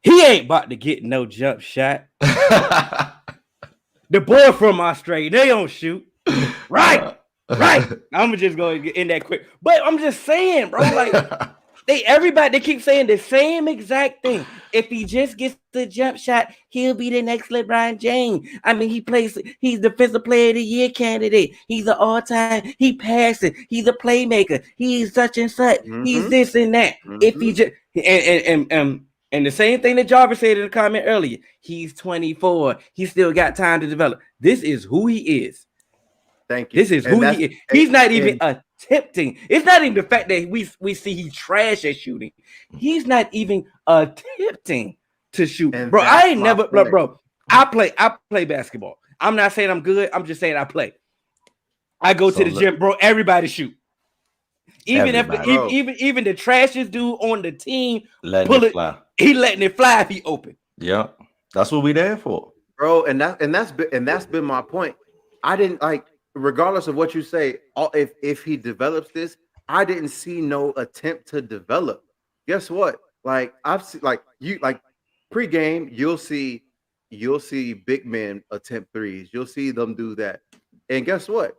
He ain't about to get no jump shot. The boy from Australia, they don't shoot. Right. Right. I'm just going to get in that quick. But I'm just saying, bro, like they keep saying the same exact thing. If he just gets the jump shot, he'll be the next LeBron James. I mean, he's defensive player of the year candidate. He's an all-time, he passes, he's a playmaker, he's such and such, he's this and that. If he just and the same thing that Jarvis said in the comment earlier, he's 24, he still got time to develop. This is who he is. Thank you. This is who he is. He's not even attempting. It's not even the fact that we see he's trash at shooting. He's not even attempting to shoot. And bro, I ain't never, point. bro. I play basketball. I'm not saying I'm good. I'm just saying I play. I go to the gym, bro. Everybody shoot. Even if even the trashiest dude on the team letting it fly. He letting it fly if he open. Yeah, that's what we there for, bro. And that's been my point. I didn't like. Regardless of what you say, if he develops this, I didn't see no attempt to develop. Guess what? Like I've seen, pregame, you'll see big men attempt threes. You'll see them do that. And guess what?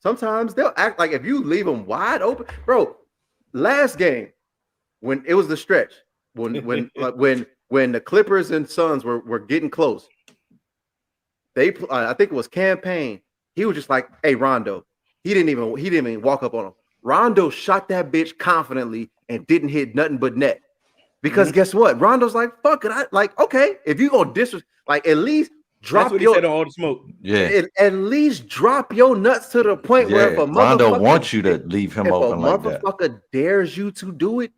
Sometimes they'll act like if you leave them wide open, bro. Last game, when it was the stretch, when the Clippers and Suns were getting close, I think it was campaign. He was just like, "Hey, Rondo." He didn't even walk up on him. Rondo shot that bitch confidently and didn't hit nothing but net. Because guess what? Rondo's like, "Fuck it." Okay, if you go at least drop That's what your he said on All the Smoke. Yeah. At least drop your nuts to the point where if a Rondo wants you to leave him open like that. If a motherfucker dares you to do it,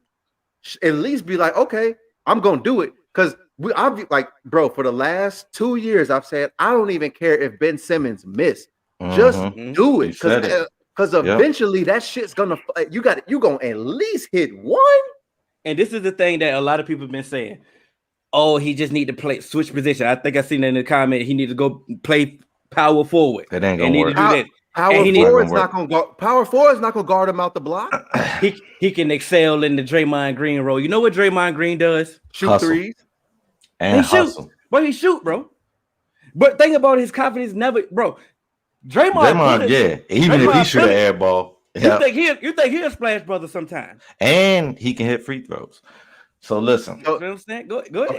at least be like, "Okay, I'm gonna do it." Because I'll be like, bro, for the last 2 years, I've said I don't even care if Ben Simmons missed. Just do it, because eventually that shit's gonna you gonna at least hit one. And this is the thing that a lot of people have been saying. Oh, he just need to switch position. I think I seen that in the comment. He need to go play power forward. It ain't gonna work. Power forward's not gonna guard him out the block. He can excel in the Draymond Green role. You know what Draymond Green does? Shoot hustle. Threes and hustle. But he shoot, bro. But think about his confidence. Never, bro. Draymond, even if he shoot an air ball, you think he'll splash brother sometime, and he can hit free throws. So listen, go ahead.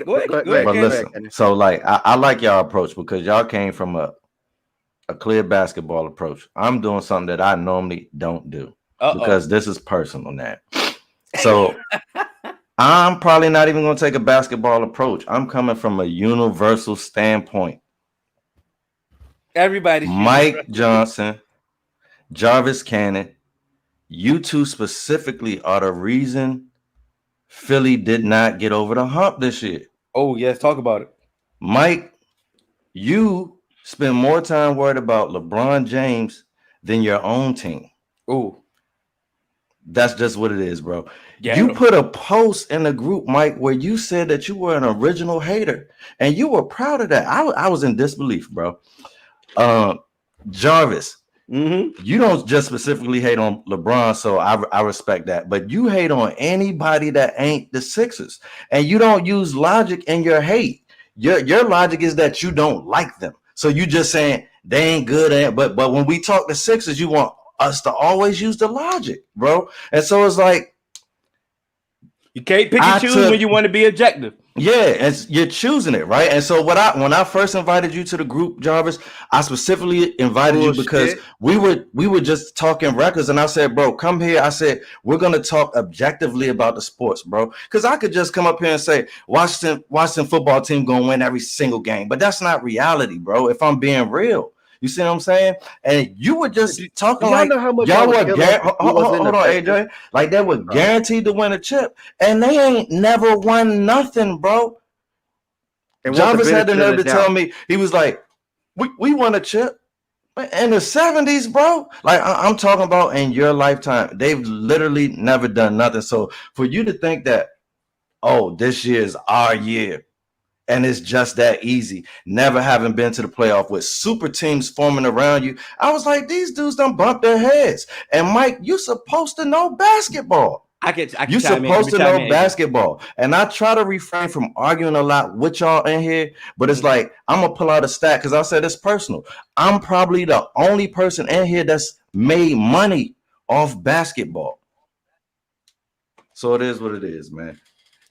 But listen, so like I like y'all approach because y'all came from a clear basketball approach. I'm doing something that I normally don't do because this is personal now. So I'm probably not even going to take a basketball approach. I'm coming from a universal standpoint. Everybody, Mike Johnson, Jarvis Cannon, you two specifically are the reason Philly did not get over the hump this year. Oh, yes, talk about it. Mike, you spend more time worried about LeBron James than your own team. Oh, that's just what it is, bro. Yeah, you put a post in the group, Mike, where you said that you were an original hater, and you were proud of that. I was in disbelief, bro. Jarvis, you don't just specifically hate on LeBron, so I respect that, but you hate on anybody that ain't the Sixers, and you don't use logic in your hate. Your logic is that you don't like them, so you just saying they ain't good at. But when we talk to Sixers, you want us to always use the logic, bro. And so it's like you can't pick and choose when you want to be objective. Yeah, and you're choosing it, right? And so when I first invited you to the group, Jarvis, I specifically invited you because we were just talking records, and I said, bro, come here. I said, we're gonna talk objectively about the sports, bro. Because I could just come up here and say, Washington football team gonna win every single game, but that's not reality, bro. If I'm being real. You see what I'm saying? And you were just talking like y'all were hold on, AJ. Like they were guaranteed to win a chip, and they ain't never won nothing, bro. And Jarvis had the nerve to tell me, he was like, we won a chip in the 70s, bro. Like I'm talking about in your lifetime. They've literally never done nothing. So for you to think that, oh, this year is our year, and it's just that easy, never having been to the playoff with super teams forming around you. I was like, these dudes done bumped their heads. And Mike, you supposed to know basketball. I can You're chime in. supposed to Chime know in, AJ. basketball. And I try to refrain from arguing a lot with y'all in here, but it's like I'm gonna pull out a stat because I said it's personal. I'm probably the only person in here that's made money off basketball. So it is what it is, man.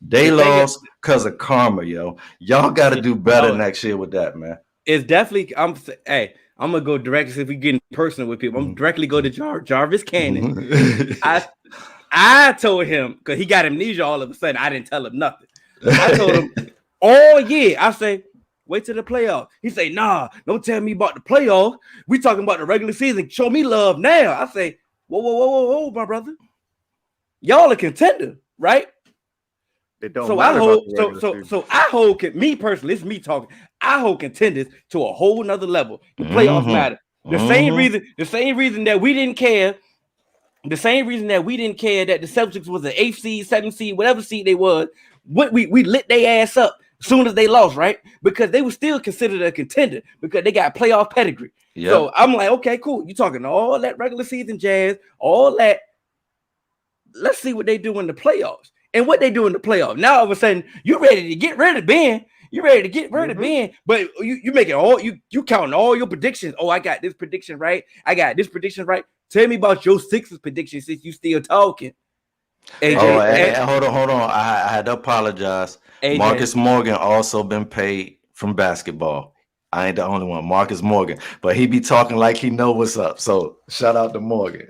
They The thing is- lost because of karma, yo. Y'all got to do better Oh, next year with that, man. It's definitely. I'm gonna go directly. If we getting personal with people, I'm directly go to Jarvis Cannon. I told him because he got amnesia all of a sudden. I didn't tell him nothing. I told him all year. I say, wait till the playoffs. He say, nah, don't tell me about the playoffs. We talking about the regular season. Show me love now. I say, whoa, my brother. Y'all a contender, right? It don't So matter I hold. about the regular season. So I hold. Me personally, it's me talking. I hold contenders to a whole nother level. The playoffs matter. The same reason that we didn't care. The same reason that we didn't care that the Celtics was an 8th seed, 7th seed, whatever seed they was, we lit their ass up as soon as they lost, right? Because they were still considered a contender because they got playoff pedigree. Yep. So I'm like, okay, cool. You talking all that regular season jazz, all that. Let's see what they do in the playoffs. And what they do in the playoffs. Now all of a sudden, you're ready to get rid of Ben. You're ready to get rid of Ben, but you making all you counting all your predictions. Oh, I got this prediction right. I got this prediction right. Tell me about your Sixers prediction since you still talking. AJ, hold on. I had to apologize. AJ. Marcus Morgan also been paid from basketball. I ain't the only one. Marcus Morgan, but he be talking like he know what's up. So shout out to Morgan.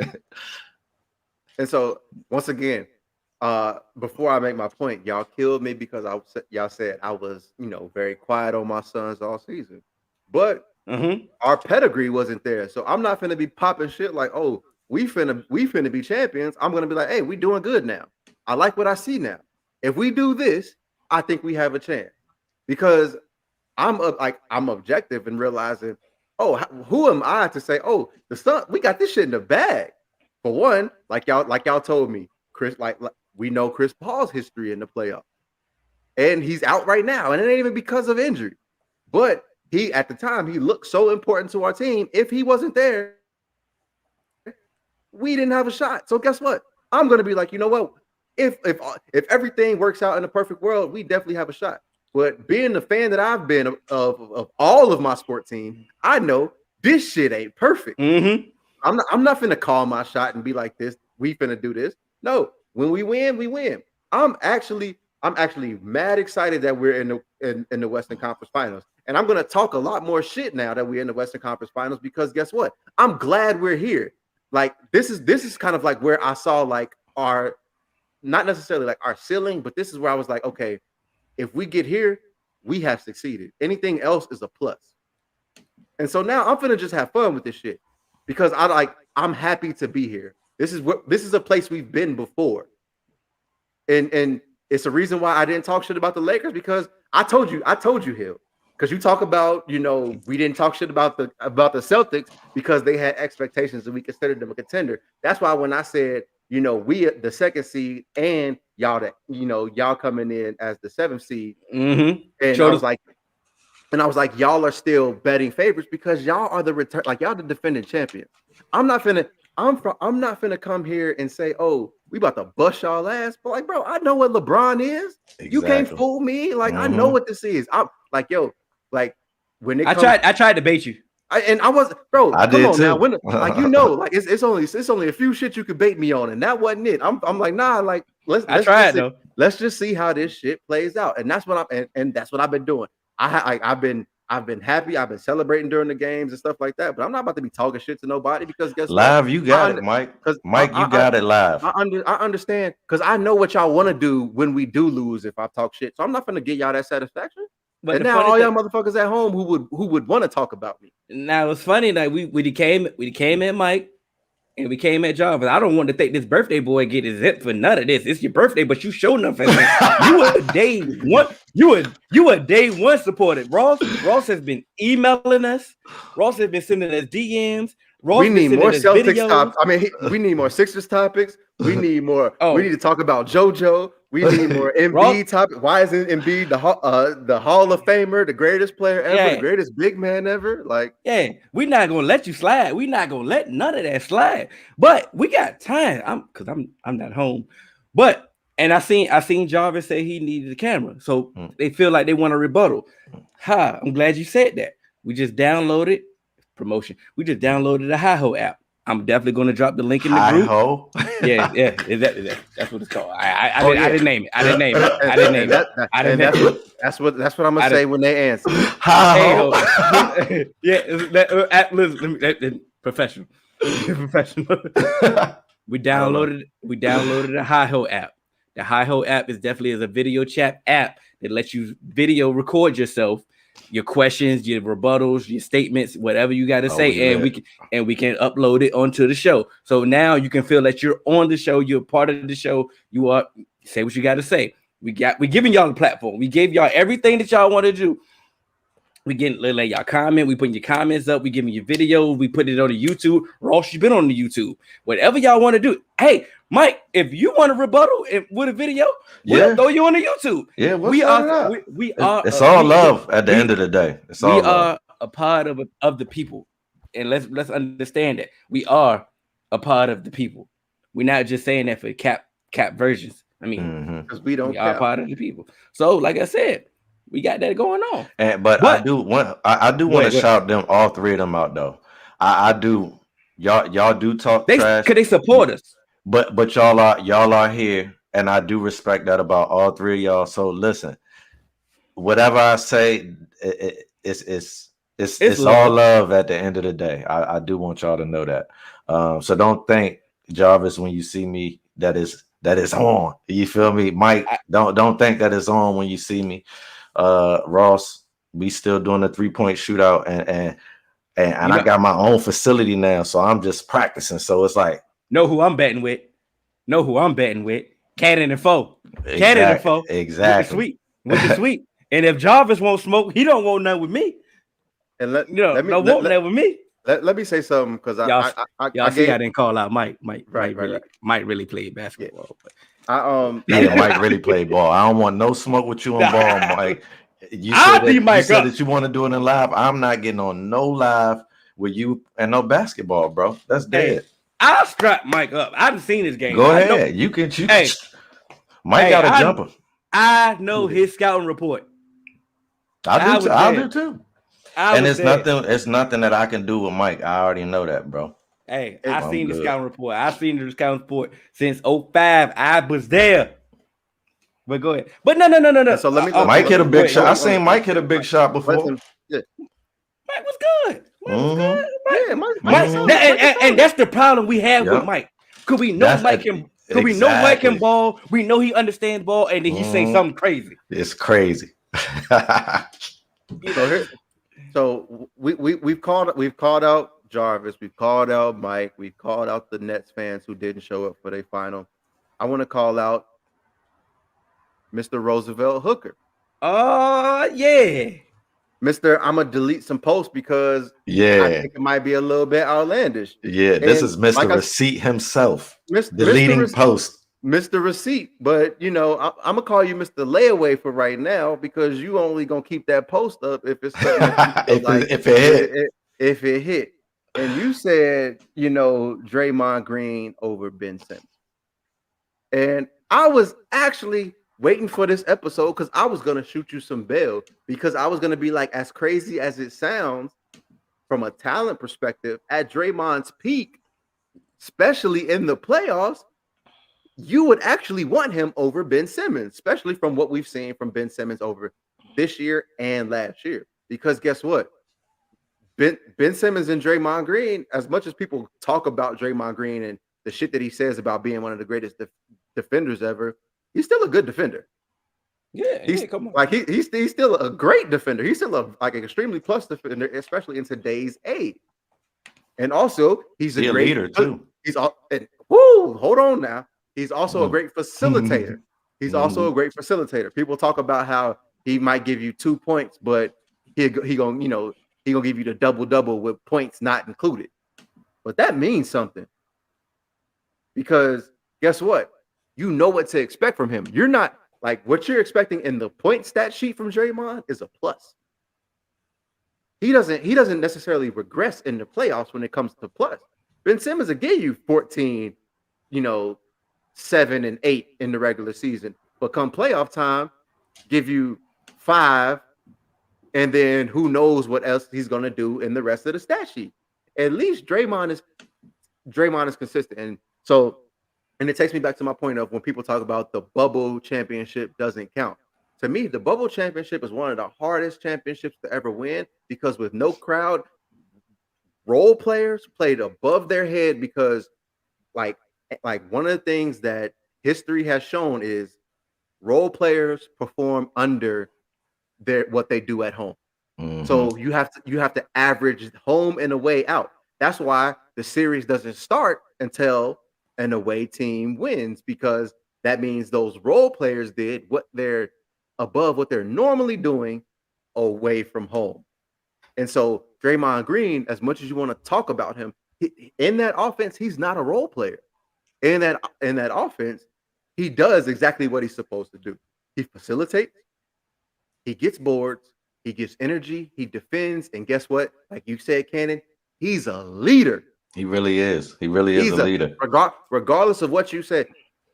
And so once again, before I make my point, y'all killed me because y'all said I was, very quiet on my sons all season, but our pedigree wasn't there. So I'm not finna be popping shit like, oh, we finna be champions. I'm gonna be like, hey, we doing good now. I like what I see now. If we do this, I think we have a chance because I'm objective and realizing, oh, who am I to say, oh, the Sun, we got this shit in the bag. For one, like y'all told me, Chris, like we know Chris Paul's history in the playoffs, and he's out right now, and it ain't even because of injury, but he at the time he looked so important to our team. If he wasn't there, we didn't have a shot. So guess what? I'm gonna be like, you know what? If everything works out in a perfect world, we definitely have a shot. But being the fan that I've been of all of my sport teams, I know this shit ain't perfect. I'm not finna call my shot and be like this. We finna do this. No, when we win, we win. I'm actually mad excited that we're in the Western Conference Finals. And I'm gonna talk a lot more shit now that we're in the Western Conference Finals because guess what? I'm glad we're here. Like this is kind of like where I saw like our not necessarily like our ceiling, but this is where I was like, okay, if we get here, we have succeeded. Anything else is a plus. And so now I'm finna just have fun with this shit because I'm happy to be here. This is a place we've been before. And it's a reason why I didn't talk shit about the Lakers because I told you, Hill. Because you talk about, we didn't talk shit about the Celtics because they had expectations and we considered them a contender. That's why when I said, we the second seed and y'all that y'all coming in as the 7th seed, and I was like, y'all are still betting favorites because y'all are the return, like y'all the defending champions. I'm not finna come here and say, oh, we about to bust y'all ass. But like, bro, I know what LeBron is. Exactly. You can't fool me. Like, I know what this is. I'm like, yo, like when I tried to bait you. I did too. Now, when it's only a few shit you could bait me on, and that wasn't it. I'm like, nah, like let's just see how this shit plays out, and that's what that's what I've been doing. I've been happy. I've been celebrating during the games and stuff like that, but I'm not about to be talking shit to nobody because guess live what? You got it, Mike. Mike, you got it live. I understand because I know what y'all want to do when we do lose if I talk shit. So I'm not gonna get y'all that satisfaction. But and now all y'all motherfuckers at home who would want to talk about me. Now it's funny that we came at Mike and we came at John, but I don't want to think this birthday boy get his hip for none of this. It's your birthday, but you show nothing. You a day one. You a day one supporter. Ross has been emailing us. Ross has been sending us DMs. Ross we need more Celtics topics. I mean, we need more Sixers topics. We need more. We need to talk about JoJo. We need more Embiid topic. Why isn't Embiid the Hall of Famer, the greatest player ever, the greatest big man ever? Like, we're not gonna let you slide. We're not gonna let none of that slide. But we got time. I'm not home. But and I seen Jarvis say he needed a camera, so they feel like they want a rebuttal. Ha! I'm glad you said that. We just downloaded promotion. We just downloaded the Hi-Ho app. I'm definitely going to drop the link in the group. Hi-Ho? Yeah. That's what it's called. I didn't name it. I didn't name it. That's what I'm gonna say when they answer. Hi-Ho. Yeah. Listen, professional. We downloaded the Hi-Ho app. The Hi-Ho app is definitely a video chat app that lets you video record yourself, your questions, your rebuttals, your statements, whatever you got to say, and we can upload it onto the show. So now you can feel that you're on the show, you're part of the show. You are say what you got to say. We giving y'all the platform. We gave y'all everything that y'all want to do. We let y'all comment. We putting your comments up. We giving you videos. We put it on the YouTube. Ross, you've been on the YouTube. Whatever y'all want to do. Hey, Mike, if you want a rebuttal with a video, we'll throw you on the YouTube. Yeah, we are. It's all love at the end of the day. We are a part of the people, and let's understand that we are a part of the people. We're not just saying that for cap versions. I mean, because we are a part of the people. So, like I said, we got that going on. But I do want to shout them, all three of them out though. I do. Y'all do talk trash because they support us. But y'all are here, and I do respect that about all three of y'all. So listen, whatever I say, it's all love at the end of the day. I do want y'all to know that. So don't think, Jarvis, when you see me that is on. You feel me, Mike? Don't think that it's on when you see me. Ross, we still doing a 3-point shootout, and I got my own facility now, so I'm just practicing. So it's like, know who I'm betting with. Cannon and Foe. Exactly. With the sweet. And if Jarvis won't smoke, he don't want none with me. And let me with me. Let me say something, because I didn't call out Mike. Mike really played basketball. Yeah. Mike really played ball. I don't want no smoke with you on ball, Mike. You said that you want to do it in live. I'm not getting on no live with you and no basketball, bro. That's dead. I'll strap Mike up. I've seen his game. Go ahead. You can. Mike got a jumper. I know his scouting report. I do too. And it's nothing that I can do with Mike. I already know that, bro. Hey, I've seen the scouting report. I've seen the scouting report since 2005. I was there. But go ahead. But no. So let me. Mike hit a big shot. I seen Mike hit a big shot before. Mike was good. Mike. And that's the problem we have with Mike. Because we know Mike can. Because we know Mike can ball. We know he understands ball, and then he say something crazy. It's crazy. So we've called out Jarvis, we've called out Mike, we've called out the Nets fans who didn't show up for their final. I want to call out Mr. Roosevelt Hooker. Yeah. Mr. I'm gonna delete some posts because I think it might be a little bit outlandish. Yeah, this is Mr. Receipt himself. Deleting posts. Mr. Receipt, but I'm gonna call you Mr. Layaway for right now, because you only gonna keep that post up if it's if it hit. And you said Draymond Green over Ben Simmons, and I was actually waiting for this episode because I was gonna shoot you some bail, because I was gonna be like, as crazy as it sounds from a talent perspective, at Draymond's peak, especially in the playoffs, you would actually want him over Ben Simmons, especially from what we've seen from Ben Simmons over this year and last year. Because guess what? Ben Simmons and Draymond Green, as much as people talk about Draymond Green and the shit that he says about being one of the greatest defenders ever, he's still a good defender. Yeah, come on. Like he's still a great defender. He's still an extremely plus defender, especially in today's age. And also, he's a great leader too. Hold on now. He's also a great facilitator. Also a great facilitator. People talk about how he might give you 2 points, but he gonna give you the double with points not included. But that means something, because guess what? You know what to expect from him. You're not like what you're expecting in the point stat sheet from Draymond is a plus. He doesn't necessarily regress in the playoffs when it comes to plus. Ben Simmons will give you 14, 7 and 8 in the regular season, but come playoff time, give you 5, and then who knows what else he's gonna do in the rest of the stat sheet. At least Draymond is consistent, and so, and it takes me back to my point of when people talk about the bubble championship doesn't count. To me, the bubble championship is one of the hardest championships to ever win because with no crowd, role players played above their head because like one of the things that history has shown is role players perform under what they do at home. Mhm. So you have to average home and away out. That's why the series doesn't start until an away team wins, because that means those role players did what they're above what they're normally doing away from home. And so Draymond Green, as much as you want to talk about him, in that offense, he's not a role player. In that offense, he does exactly what he's supposed to do. He facilitates, he gets boards, he gives energy, he defends, and guess what? Like you said, Cannon, he's a leader. He really is. He really is a leader. Regardless of what you said,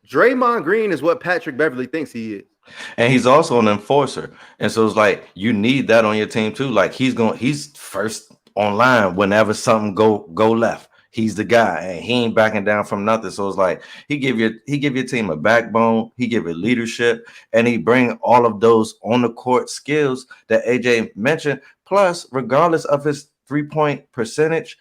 Draymond Green is what Patrick Beverley thinks he is. And he's also an enforcer. And so it's like you need that on your team too. Like he's first online whenever something go left. He's the guy, and he ain't backing down from nothing. So it's like he give your team a backbone, he give it leadership, and he bring all of those on the court skills that AJ mentioned. Plus, regardless of his 3-point percentage,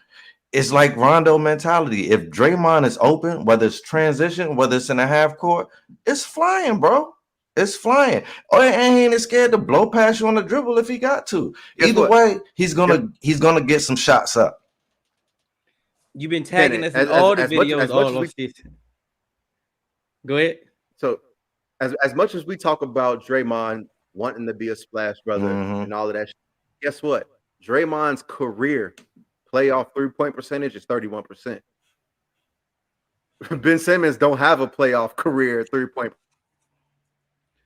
it's like Rondo mentality. If Draymond is open, whether it's transition, whether it's in a half court, it's flying, bro. It's flying. Oh, and he ain't scared to blow past you on the dribble if he got to. Either way, he's gonna get some shots up. You've been tagging us in all the videos all of season. Go ahead. So, as much as we talk about Draymond wanting to be a splash brother and all of that, guess what? Draymond's career playoff 3-point percentage is 31%. Ben Simmons don't have a playoff career 3-point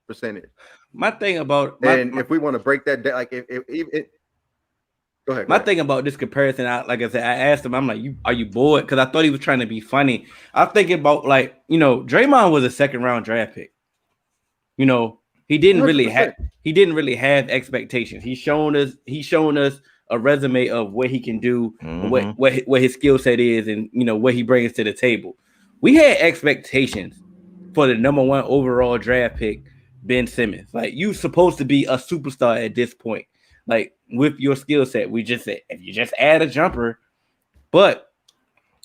percentage. My thing about if we want to break that down, like go ahead. My thing about this comparison, like I said, I asked him, I'm like, are you bored? Because I thought he was trying to be funny. I'm thinking about Draymond was a 2nd-round draft pick. He didn't really have expectations. He's shown us a resume of what he can do, what his skill set is, and what he brings to the table. We had expectations for the number 1 overall draft pick, Ben Simmons. Like, you supposed to be a superstar at this point. Like, with your skill set, we just said if you just add a jumper, but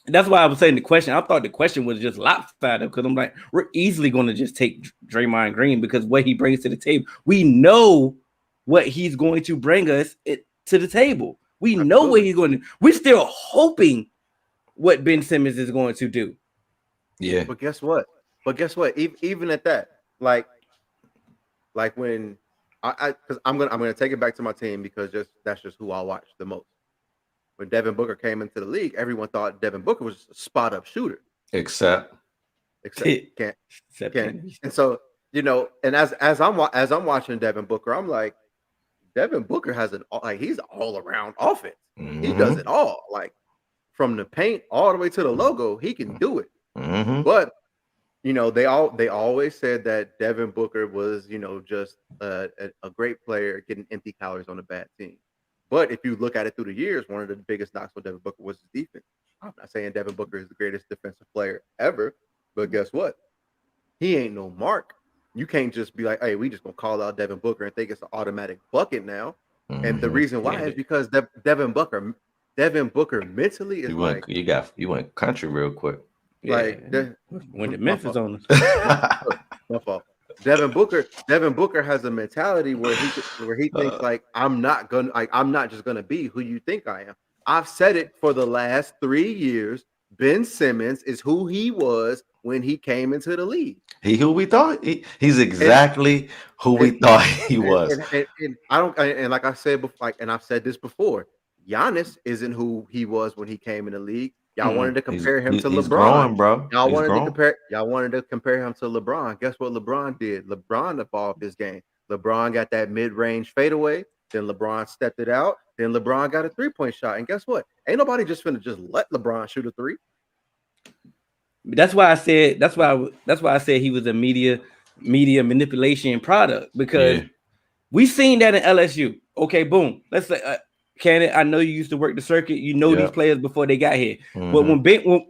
that's why I was saying the question. I thought the question was just lopsided because I'm like, we're easily going to just take Draymond Green because what he brings to the table, we know what he's going to bring us to the table. We know what he's going to. We're still hoping what Ben Simmons is going to do. Yeah, but guess what? Even at that, like when because I'm gonna take it back to my team because that's just who I watch the most. When Devin Booker came into the league, everyone thought Devin Booker was a spot up shooter. Except can't. And so and as I'm watching Devin Booker, I'm like, Devin Booker has he's an all around offense. He does it all, like from the paint all the way to the logo. He can do it. But they always said that Devin Booker was just a great player getting empty calories on a bad team. But if you look at it through the years, one of the biggest knocks on Devin Booker was his defense. I'm not saying Devin Booker is the greatest defensive player ever, but guess what? He ain't no Mark. You can't just be like, hey, we just gonna call out Devin Booker and think it's an automatic bucket now. And the reason why is because Devin Booker mentally is you went country real quick. Like when the Memphis on us. My fault. Devin Booker has a mentality where he thinks like I'm not just gonna be who you think I am. I've said it for the last 3 years. Ben Simmons is who he was when he came into the league. Who we thought he's exactly who we thought he was. And I don't. And like I said before, and I've said this before, Giannis isn't who he was when he came in the league. Y'all wanted to compare him to LeBron, he's growing, bro. Y'all wanted to compare him to LeBron. Guess what LeBron did? LeBron evolved his game. LeBron got that mid-range fadeaway. Then LeBron stepped it out. Then LeBron got a 3-point shot. And guess what? Ain't nobody just finna just let LeBron shoot a 3. That's why I said. That's why I said he was a media manipulation product because Yeah. we seen that in LSU. Okay, boom. Let's say, Cannon, I know you used to work the circuit. You know these Yep. players before they got here. But Mhm.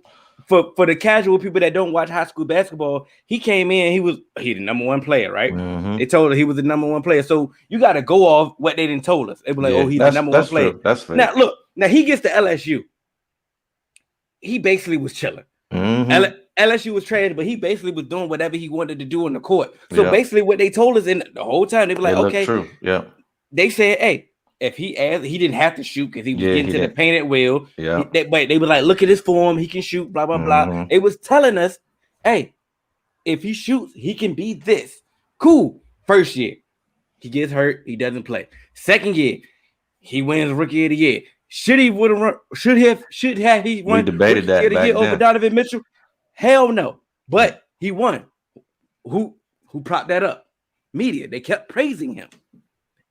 for the casual people that don't watch high school basketball, he came in. He the number one player, right? They Mhm. told him he was the number one player. So you got to go off what they didn't told us. They were like, Yeah, oh, he's the number one that's player. true. That's fair. Now look, now he gets to LSU. He basically was chilling. Mhm. LSU was traded, but he basically was doing whatever he wanted to do on the court. So Yeah. basically, what they told us in the whole time, they were like, It looked okay, true. Yeah. they said, hey, if he asked, he didn't have to shoot because he was Yeah, getting he to the did. painted wheel. Yeah. But they were like, look at his form, he can shoot, blah, blah, blah. Mhm. They was telling us, hey, if he shoots, he can be this. Cool. First year, he gets hurt, he doesn't play. Second year, he wins Rookie of the Year. Should he would have run? Should have he We won debated Rookie that of the Year back over then. Donovan Mitchell? Hell no. But he won. Who propped that up? Media. They kept praising him.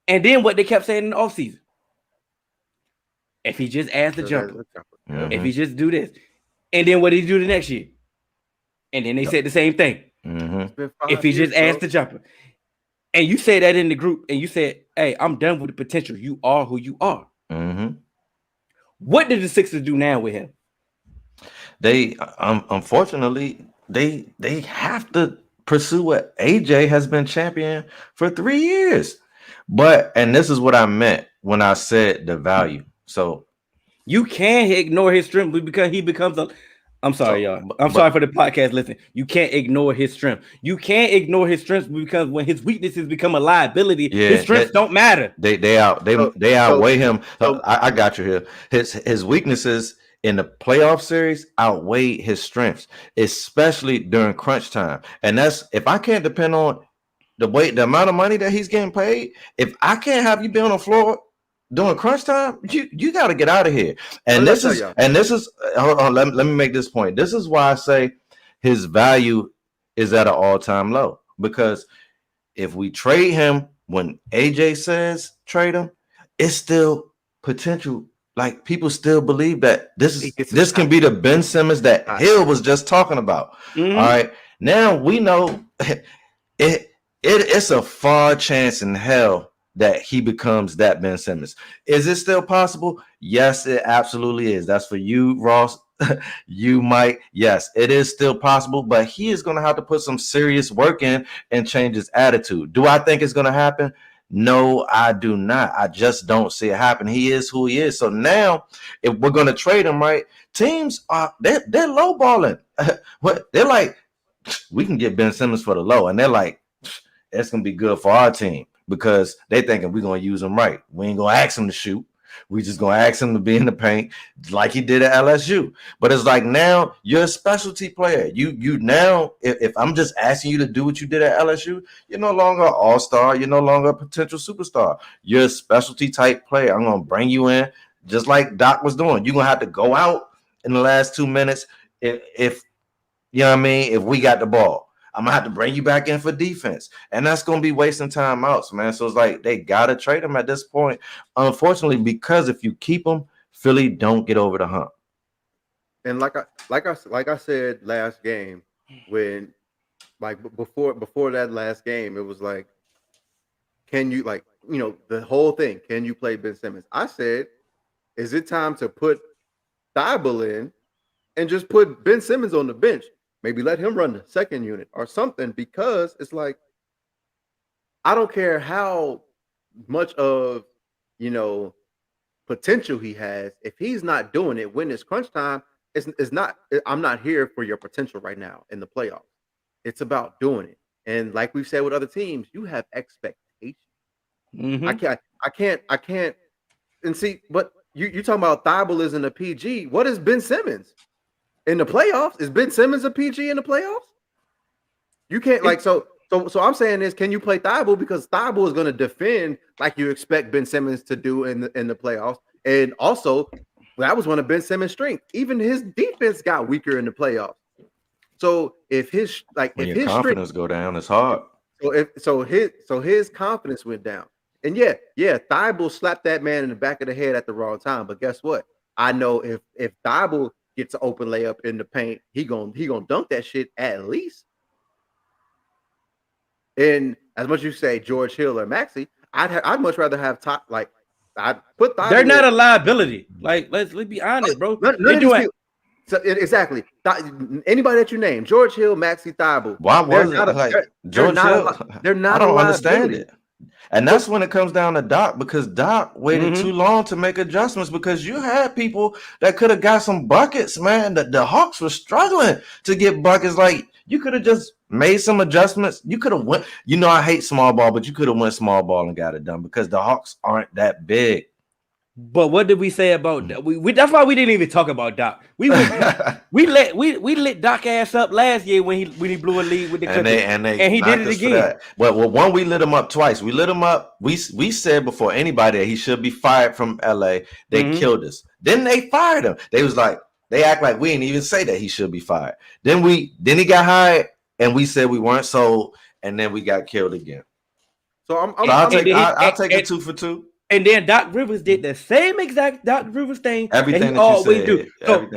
And then what they kept saying in the offseason. If he just adds the jumper, if he just do this, and then what did he do the next year? And then they said the same thing. If he just adds the jumper. And you say that in the group, and you said, hey, I'm done with the potential. You are who you are. What did the Sixers do now with him? They unfortunately they have to pursue what AJ has been champion for 3 years. And this is what I meant when I said the value. So you can't ignore his strength because he becomes a. I'm sorry, y'all. I'm sorry for the podcast. Listen, you can't ignore his strength. You can't ignore his strengths because when his weaknesses become a liability, his strengths don't matter. They outweigh him. I got you here. His weaknesses in the playoff series outweigh his strengths, especially during crunch time. And that's if I can't depend on the amount of money that he's getting paid. If I can't have you be on the floor during crunch time, you got to get out of here. And this is hold on, let me make this point. This is why I say his value is at an all-time low, because if we trade him when AJ says trade him, it's still potential. Like people still believe that this can be the Ben Simmons that Hill was just talking about. All right, now we know it's a far chance in hell that he becomes that Ben Simmons. Is it still possible? Yes, it absolutely is. That's for you, Ross. You might. Yes, it is still possible, but he is going to have to put some serious work in and change his attitude. Do I think it's going to happen? No, I do not. I just don't see it happen. He is who he is. So now, if we're going to trade him, right? Teams are they're lowballing. They're like, we can get Ben Simmons for the low, and they're like, it's gonna be good for our team because they thinking we're gonna use him right. We ain't gonna ask him to shoot. We just gonna ask him to be in the paint like he did at LSU. But it's like now you're a specialty player. You now, if I'm just asking you to do what you did at LSU, you're no longer an all-star. You're no longer a potential superstar. You're a specialty type player. I'm gonna bring you in just like Doc was doing. You're gonna have to go out in the last 2 minutes if you know what I mean. If we got the ball, I'm gonna have to bring you back in for defense, and that's gonna be wasting timeouts, man. So it's like they gotta trade him at this point, unfortunately, because if you keep him, Philly don't get over the hump. And like I said last game, when before that last game, it was like, can you the whole thing? Can you play Ben Simmons? I said, is it time to put Thibault in and just put Ben Simmons on the bench? Maybe let him run the second unit or something, because it's like, I don't care how much of, potential he has. If he's not doing it when it's crunch time, it's not, I'm not here for your potential right now in the playoffs. It's about doing it. And like we've said with other teams, you have expectations. I can't. And see, but you talking about Thibault is in the PG. What is Ben Simmons? In the playoffs, is Ben Simmons a PG in the playoffs? You can't so I'm saying is, can you play Thibault, because Thibault is going to defend like you expect Ben Simmons to do in the playoffs, and also that was one of Ben Simmons' strengths. Even his defense got weaker in the playoffs. So if his his confidence go down, it's hard. So his confidence went down, and yeah, Thibault slapped that man in the back of the head at the wrong time. But guess what? I know if Thibault gets an open layup in the paint, he gonna dunk that shit at least. And as much as you say George Hill or Maxey, I'd much rather have I'd put Thibault. They're not a liability. Like let's be honest, bro. Exactly. Anybody that you name, George Hill, Maxey, Thibault. Why was it like George Hill? They're not. I don't understand it. And that's when it comes down to Doc, because Doc waited too long to make adjustments, because you had people that could have got some buckets, man. The Hawks were struggling to get buckets. Like, you could have just made some adjustments. You could have went, I hate small ball, but you could have went small ball and got it done, because the Hawks aren't that big. But what did we say about Doc? That's why we didn't even talk about Doc. We lit Doc ass up last year when he blew a lead with the Clippers, and he did it again. Well, one, we lit him up twice. We lit him up. We said before anybody that he should be fired from LA. They killed us. Then they fired him. They act like we didn't even say that he should be fired. Then he got hired, and we said we weren't sold, and then we got killed again. So I'll take a 2 for 2. And then Doc Rivers did the same exact Doc Rivers thing. Everything that you always do. So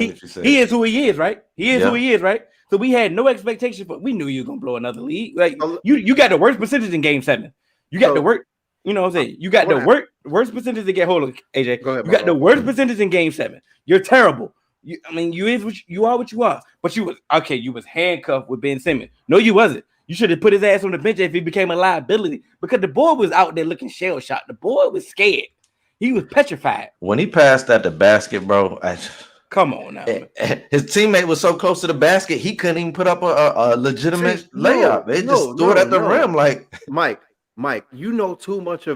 he is who he is, right? He is who he is, right? So we had no expectation, but we knew you were gonna blow another lead. Like you got the worst percentage in Game 7. You got the worst. You know what I'm saying? You got the worst percentage to get hold of AJ. Go ahead, you got the worst percentage in Game 7. You're terrible. You are what you are. But you was handcuffed with Ben Simmons. No, you wasn't. You should have put his ass on the bench if he became a liability, because the boy was out there looking shell shocked. The boy was scared. He was petrified. When he passed at the basket, bro. Come on now. His teammate was so close to the basket, he couldn't even put up a legitimate layup. They just threw it at the rim. Like, Mike, you know too much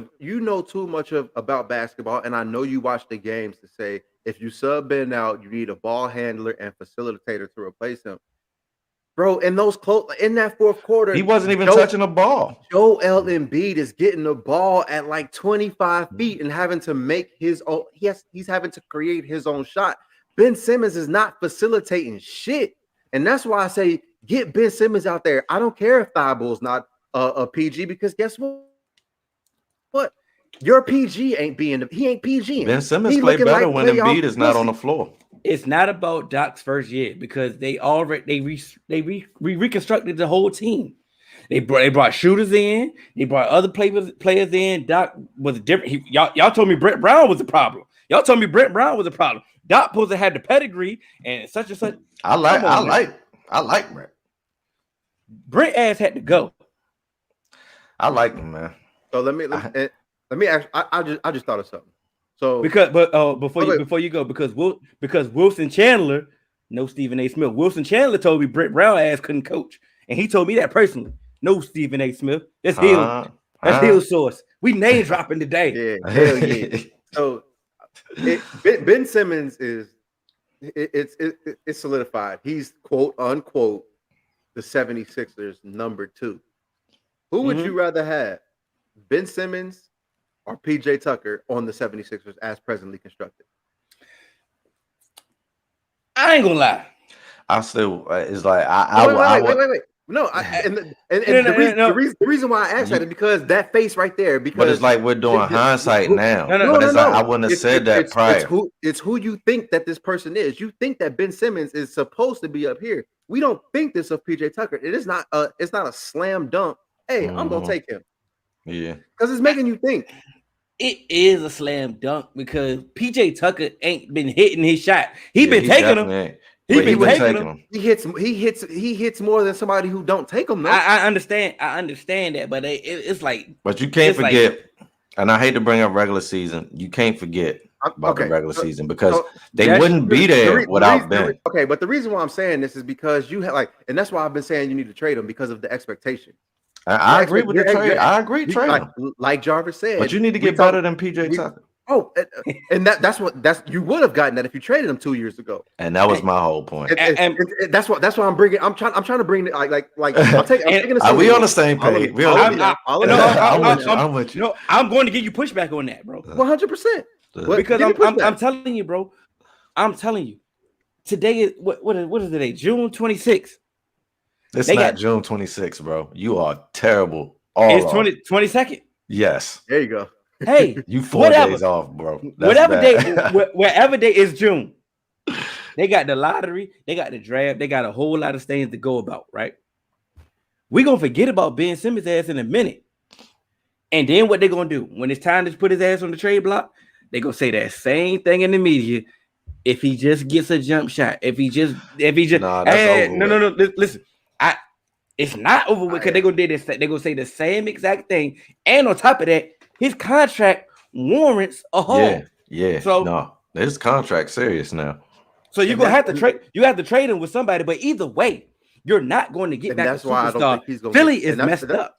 about basketball, and I know you watch the games to say if you sub Ben out, you need a ball handler and facilitator to replace him. Bro, in that fourth quarter, he wasn't even touching the ball. Joel Embiid is getting the ball at like 25 feet and having to make his own. He's having to create his own shot. Ben Simmons is not facilitating shit, and that's why I say get Ben Simmons out there. I don't care if Thibault's not a PG, because guess what? Your PG ain't PG. Ben Simmons play better when Embiid is not on the floor. It's not about Doc's first year, because they reconstructed the whole team. They brought shooters in, they brought other players in. Doc was different. Y'all told me Brett Brown was the problem. Doc supposed to have the pedigree and such and such. I like Brett. Brett ass had to go. I like him, man. So let me ask. I just thought of something. So before you go, because Wilson Chandler knows Stephen A. Smith. Wilson Chandler told me Brett Brown ass couldn't coach, and he told me that personally. No, Stephen A. Smith. That's Hill. That's Hill source. We name dropping today. Yeah, hell yeah. So Ben Simmons is it's solidified. He's quote unquote the 76ers number 2. Who would you rather have, Ben Simmons or PJ Tucker on the 76ers as presently constructed? I ain't gonna lie. I still it's like wait. No, the reason why I asked that is because that face right there. Because but it's like we're doing hindsight now. No. Like, I wouldn't have said that prior. It's who you think that this person is. You think that Ben Simmons is supposed to be up here. We don't think this of PJ Tucker. It's not a slam dunk. Hey, I'm gonna take him. Yeah, because it's making you think. It is a slam dunk, because PJ Tucker ain't been hitting his shot. He taking them. He hits more than somebody who don't take them. I understand that, but it's like. But you can't forget, and I hate to bring up regular season. You can't forget about the regular season, because they wouldn't be there without Ben. Okay, but the reason why I'm saying this is because you have and that's why I've been saying you need to trade him, because of the expectation. I agree with the trade. I agree, trade. Like Jarvis said, but you need to get better than PJ Tucker. Oh, and that's you would have gotten that if you traded him 2 years ago. And that was my whole point. And that's what I'm bringing. I'm trying to bring it like. Are we on the same page? I'm with you. No, I'm going to give you pushback on that, bro. 100%. Because I'm telling you, bro. I'm telling you. Today is what is today? June 26th. It's not June 26th, bro. You are terrible. It's 22nd. Yes. There you go. Hey, you 4 days off, bro. Whatever day is June. They got the lottery, they got the draft, they got a whole lot of things to go about, right? We're gonna forget about Ben Simmons' ass in a minute. And then what they're gonna do when it's time to put his ass on the trade block, they're gonna say that same thing in the media. If he just gets a jump shot, if he just Nah, that's over no, with. listen, it's not over with because they're gonna do this, they're gonna say the same exact thing. And on top of that, his contract warrants a hold. Yeah. So no, his contract serious now. So you're gonna have to trade. You have to trade him with somebody, but either way, you're not going to get back a superstar. I don't think he's going. Philly is messed up.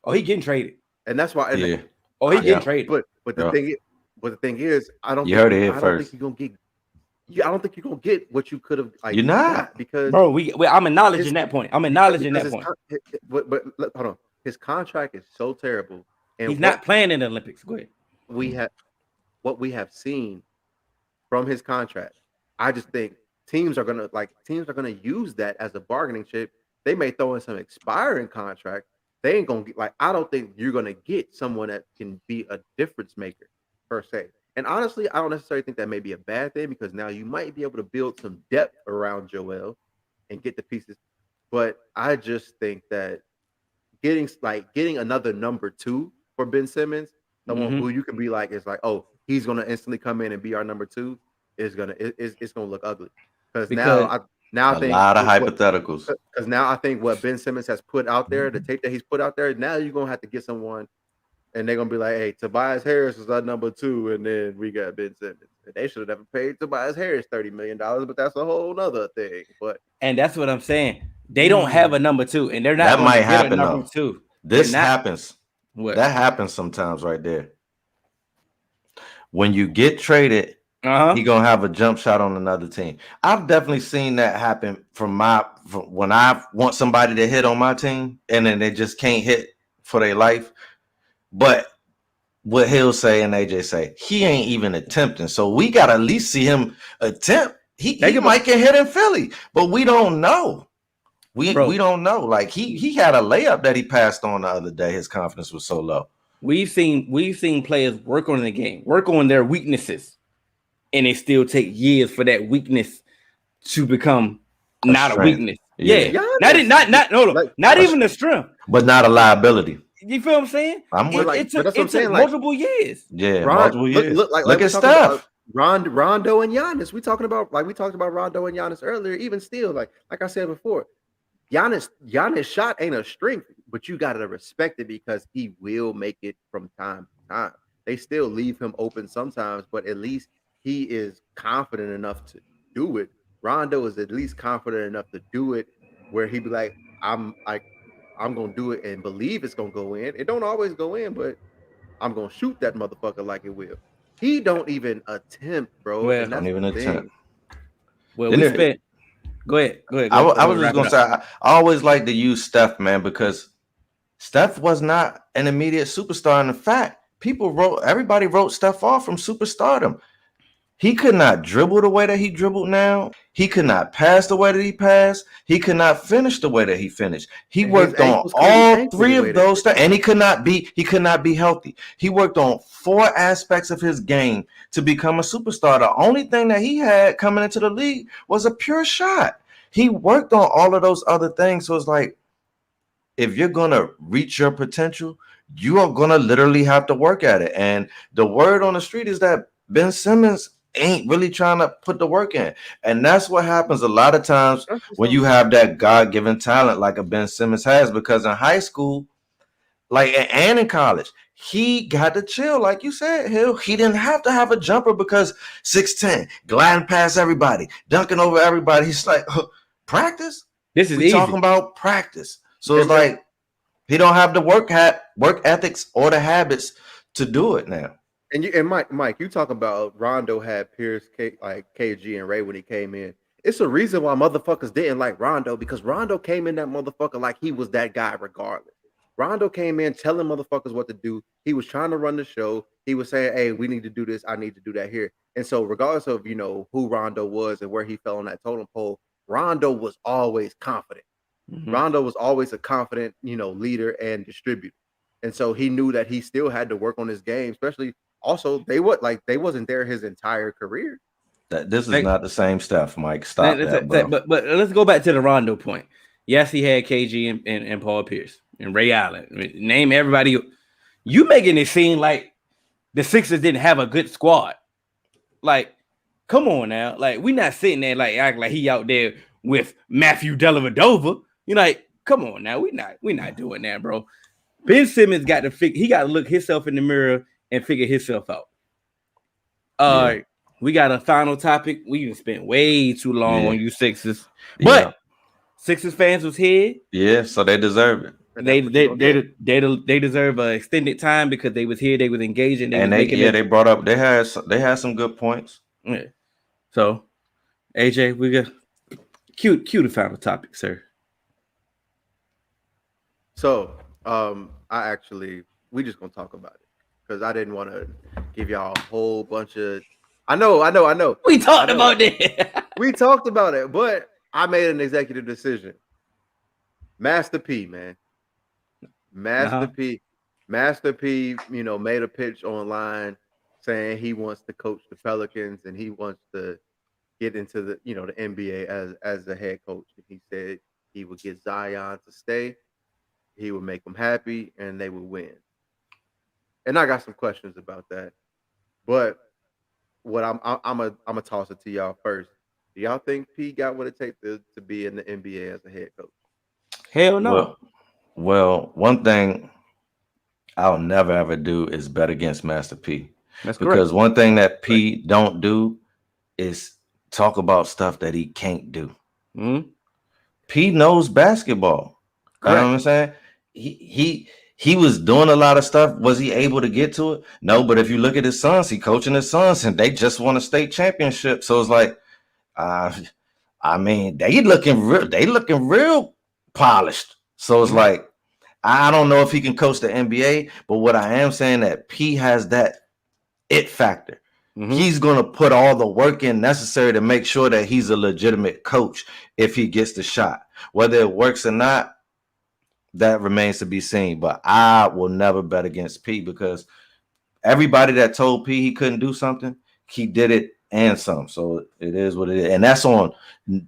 Oh, he getting traded, and that's why. He getting traded. But the thing is, I don't. You heard it here first. I don't think you're gonna get. I don't think you're gonna get what you could have. Like, you're not because bro. I'm acknowledging that point. I'm acknowledging that point. But hold on, his contract is so terrible, and he's not playing in the Olympics. Go ahead. What we have seen from his contract. I just think teams are gonna use that as a bargaining chip. They may throw in some expiring contract. They ain't gonna get I don't think you're gonna get someone that can be a difference maker per se. And honestly, I don't necessarily think that may be a bad thing because now you might be able to build some depth around Joel and get the pieces. But I just think that getting another number 2 for Ben Simmons, someone who you can be oh, he's gonna instantly come in and be our number 2. It's gonna look ugly because now I think a lot of hypotheticals. Because now I think what Ben Simmons has put out there, the tape that he's put out there, now you're gonna have to get someone, and they're gonna be like, "Hey, Tobias Harris is our number 2, and then we got Ben Simmons." And they should have never paid Tobias Harris $30 million, but that's a whole nother thing. And that's what I'm saying. They don't have a number 2, and they're not. That might happen number though. 2. This happens. What? That happens sometimes right there. When you get traded. He gonna have a jump shot on another team. I've definitely seen that happen from when I want somebody to hit on my team and then they just can't hit for their life. But what he'll say and AJ say, he ain't even attempting. So we gotta at least see him attempt. He might get hit in Philly, but we don't know. We don't know. Like he had a layup that he passed on the other day. His confidence was so low. We've seen players work on the game, work on their weaknesses. And it still take years for that weakness to become not a weakness. Yeah. Not even a strength. But not a liability. You feel what I'm saying? It took multiple years. Yeah, multiple years. Look at Steph. Rondo and Giannis. We talked about Rondo and Giannis earlier. Even still, like I said before, Giannis shot ain't a strength, but you gotta respect it because he will make it from time to time. They still leave him open sometimes, but at least he is confident enough to do it. Rondo is at least confident enough to do it where he'd be like, I'm gonna do it and believe it's gonna go in. It don't always go in, but I'm gonna shoot that motherfucker like it will. He don't even attempt, bro. Well, don't even attempt. Well, we spent. Go ahead. I was just gonna say I always like to use Steph, man, because Steph was not an immediate superstar. And in fact, everybody wrote Steph off from superstardom. He could not dribble the way that he dribbled now. He could not pass the way that he passed. He could not finish the way that he finished. He worked on all 3 of those things, and he could not be healthy. He worked on 4 aspects of his game to become a superstar. The only thing that he had coming into the league was a pure shot. He worked on all of those other things. So it's like, if you're gonna reach your potential, you are gonna literally have to work at it. And the word on the street is that Ben Simmons ain't really trying to put the work in. And that's what happens a lot of times when you have that God-given talent like a Ben Simmons has, because in high school, and in college, he got to chill. Like you said, he didn't have to have a jumper because 6'10", gliding past everybody, dunking over everybody. He's like, practice? This is easy. Talking about practice. So it's like he don't have the work ethics or the habits to do it now. And Mike, you talk about Rondo had Pierce, KG, and Ray when he came in. It's a reason why motherfuckers didn't like Rondo, because Rondo came in that motherfucker like he was that guy regardless. Rondo came in telling motherfuckers what to do. He was trying to run the show. He was saying, "Hey, we need to do this. I need to do that here." And so, regardless of who Rondo was and where he fell on that totem pole, Rondo was always confident. Mm-hmm. Rondo was always a confident, leader and distributor. And so he knew that he still had to work on his game, especially. Also, they wasn't there his entire career. This is not the same stuff, Mike. Stop that, bro. But let's go back to the Rondo point. Yes, he had KG and Paul Pierce and Ray Allen. Name everybody. You making it seem like the Sixers didn't have a good squad. Like, come on now. Like, we not sitting there like acting like he out there with Matthew Dellavedova. You know, like, come on now. We not doing that, bro. Ben Simmons got to look himself in the mirror and figure himself out. All right. We got a final topic. We even spent way too long on you Sixers. But Sixers fans was here. Yeah, so they deserve it. They deserve an extended time because they was here, they was engaging, they brought up they had some good points. Yeah. So AJ, we got cue the final topic, sir. So we just gonna talk about it because I didn't want to give y'all a whole bunch of I know. We talked about it. We talked about it, but I made an executive decision. Master P, man. Master P, made a pitch online saying he wants to coach the Pelicans and he wants to get into the NBA as a head coach. And he said he would get Zion to stay, he would make them happy, and they would win. And I got some questions about that, but what I'm gonna toss it to y'all first. Do y'all think P got what it takes to be in the NBA as a head coach? Hell no. Well, one thing I'll never ever do is bet against Master P. That's because correct. One thing that P don't do is talk about stuff that he can't do. Mm-hmm. P knows basketball. Correct. You know what I'm saying? He was doing a lot of stuff. Was he able to get to it? No, but if you look at his sons, he coaching his sons and they just won a state championship. So it's like, they looking real polished. So it's like, I don't know if he can coach the NBA, but what I am saying that P has that it factor. Mm-hmm. He's going to put all the work in necessary to make sure that he's a legitimate coach if he gets the shot. Whether it works or not, that remains to be seen. But I will never bet against P because everybody that told P he couldn't do something, he did it and some. So it is what it is. And that's on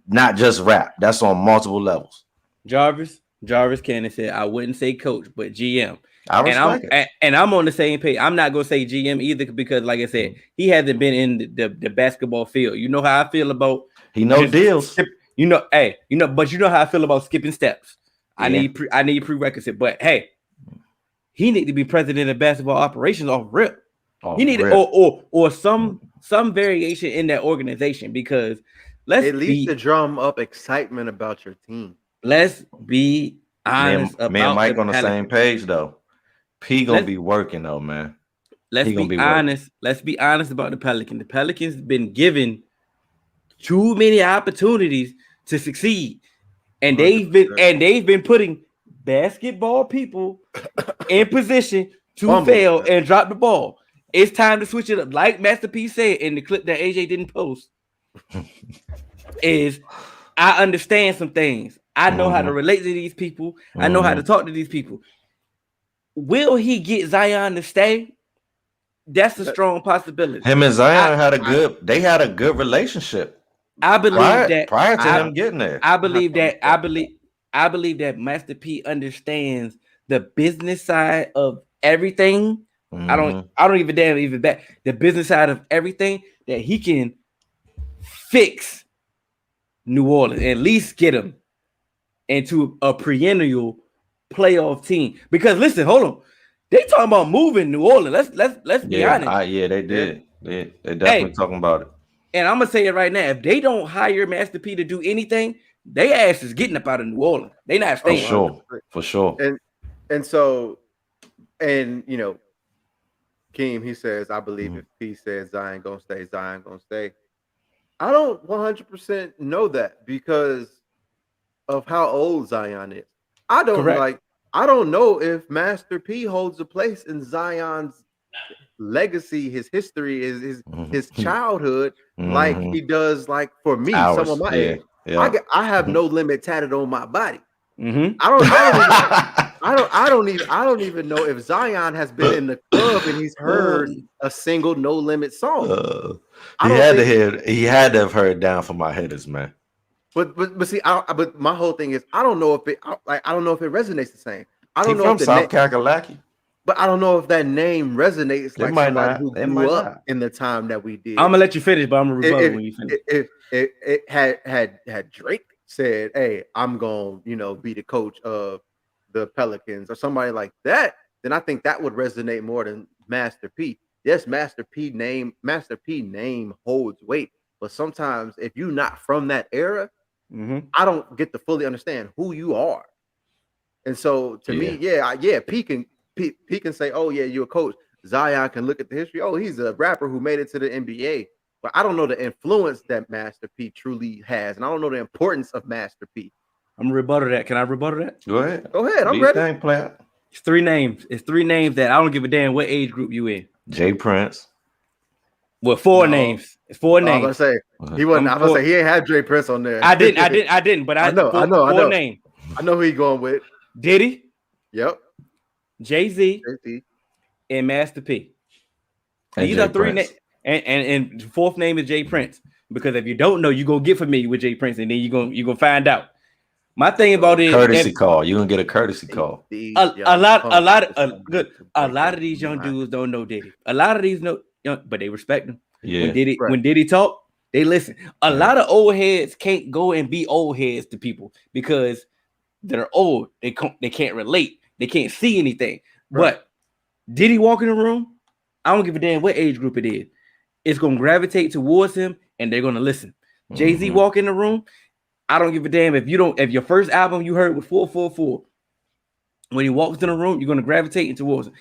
not just rap. That's on multiple levels. Jarvis Cannon said, I wouldn't say coach, but GM. And I'm on the same page. I'm not going to say GM either because, like I said, he hasn't been in the basketball field. You know how I feel about he knows deals. But you know how I feel about skipping steps. Yeah. I need prerequisite, but hey, he need to be president of basketball operations off rip. He need or some variation in that organization because at least to drum up excitement about your team. Let's be honest me and Mike on the same page though. P gonna be working though, man. Let's be honest. Let's be honest about the Pelicans. The Pelicans been given too many opportunities to succeed, and they've been putting basketball people in position to fail and drop the ball. It's time to switch it up, like Master P said in the clip that AJ didn't post. Is I understand some things. I know how to relate to these people. I know how to talk to these people. Will he get Zion to stay? That's a strong possibility. Him and Zion had a good relationship. I believe prior to him getting there. I believe that Master P understands the business side of everything. I don't even bet the business side of everything that he can fix New Orleans, at least get them into a perennial playoff team. Because listen, hold on, they talking about moving New Orleans. Let's be honest. They did. They definitely talking about it. And I'm gonna say it right now: if they don't hire Master P to do anything, they ass is getting up out of New Orleans. They not staying. For sure. And so, Keem, he says, I believe if P says Zion gonna stay, Zion gonna stay. I don't 100% know that because of how old Zion is. I don't know if Master P holds a place in Zion's legacy, his history, his childhood, like he does. Like for me, some of my age, I have no limit tatted on my body. I I don't even know if Zion has been in the club and he's heard a single No Limit song. He had to have heard Down for My Hitters, man. But see, but my whole thing is I don't know if it resonates the same. I don't know from if the South Kakalaki. But I don't know if that name resonates like might somebody not. who It grew might up not. in the time that we did. I'm gonna let you finish, but I'm gonna rebuttal when you finish. If it had Drake said, "Hey, I'm gonna be the coach of the Pelicans" or somebody like that, then I think that would resonate more than Master P. Yes, Master P name holds weight, but sometimes if you're not from that era, I don't get to fully understand who you are. And so to me, P can say, "Oh yeah, you're a coach." Zion can look at the history. Oh, he's a rapper who made it to the NBA. But I don't know the influence that Master P truly has, and I don't know the importance of Master P. I'm gonna rebuttal that. Can I rebuttal that? Go ahead. I'm ready. Player. It's 3 names. It's 3 names that I don't give a damn what age group you in. Jay Prince. Well, 4 names. It's 4 names. I was gonna say he wasn't. I was gonna say he ain't had Dre Prince on there. I didn't. But I know. 4 names. I know who he going with. Diddy. Yep. Jay-Z. And Master P. And These Jay are 3 Prince. names. And the 4th name is Jay Prince. Because if you don't know, you're gonna get familiar with Jay Prince, and then you're gonna find out. My thing about it, courtesy call. You're gonna get a courtesy call. A lot of these young dudes don't know Diddy. A lot of these but they respect him. Yeah. When Diddy talk, they listen. A lot of old heads can't go and be old heads to people because they're old. They can't relate. They can't see anything. Right. But Diddy walk in the room, I don't give a damn what age group it is. It's gonna gravitate towards him, and they're gonna listen. Jay-Z walk in the room. I don't give a damn if your first album you heard was 444. When he walks in the room, you're gonna gravitate towards him.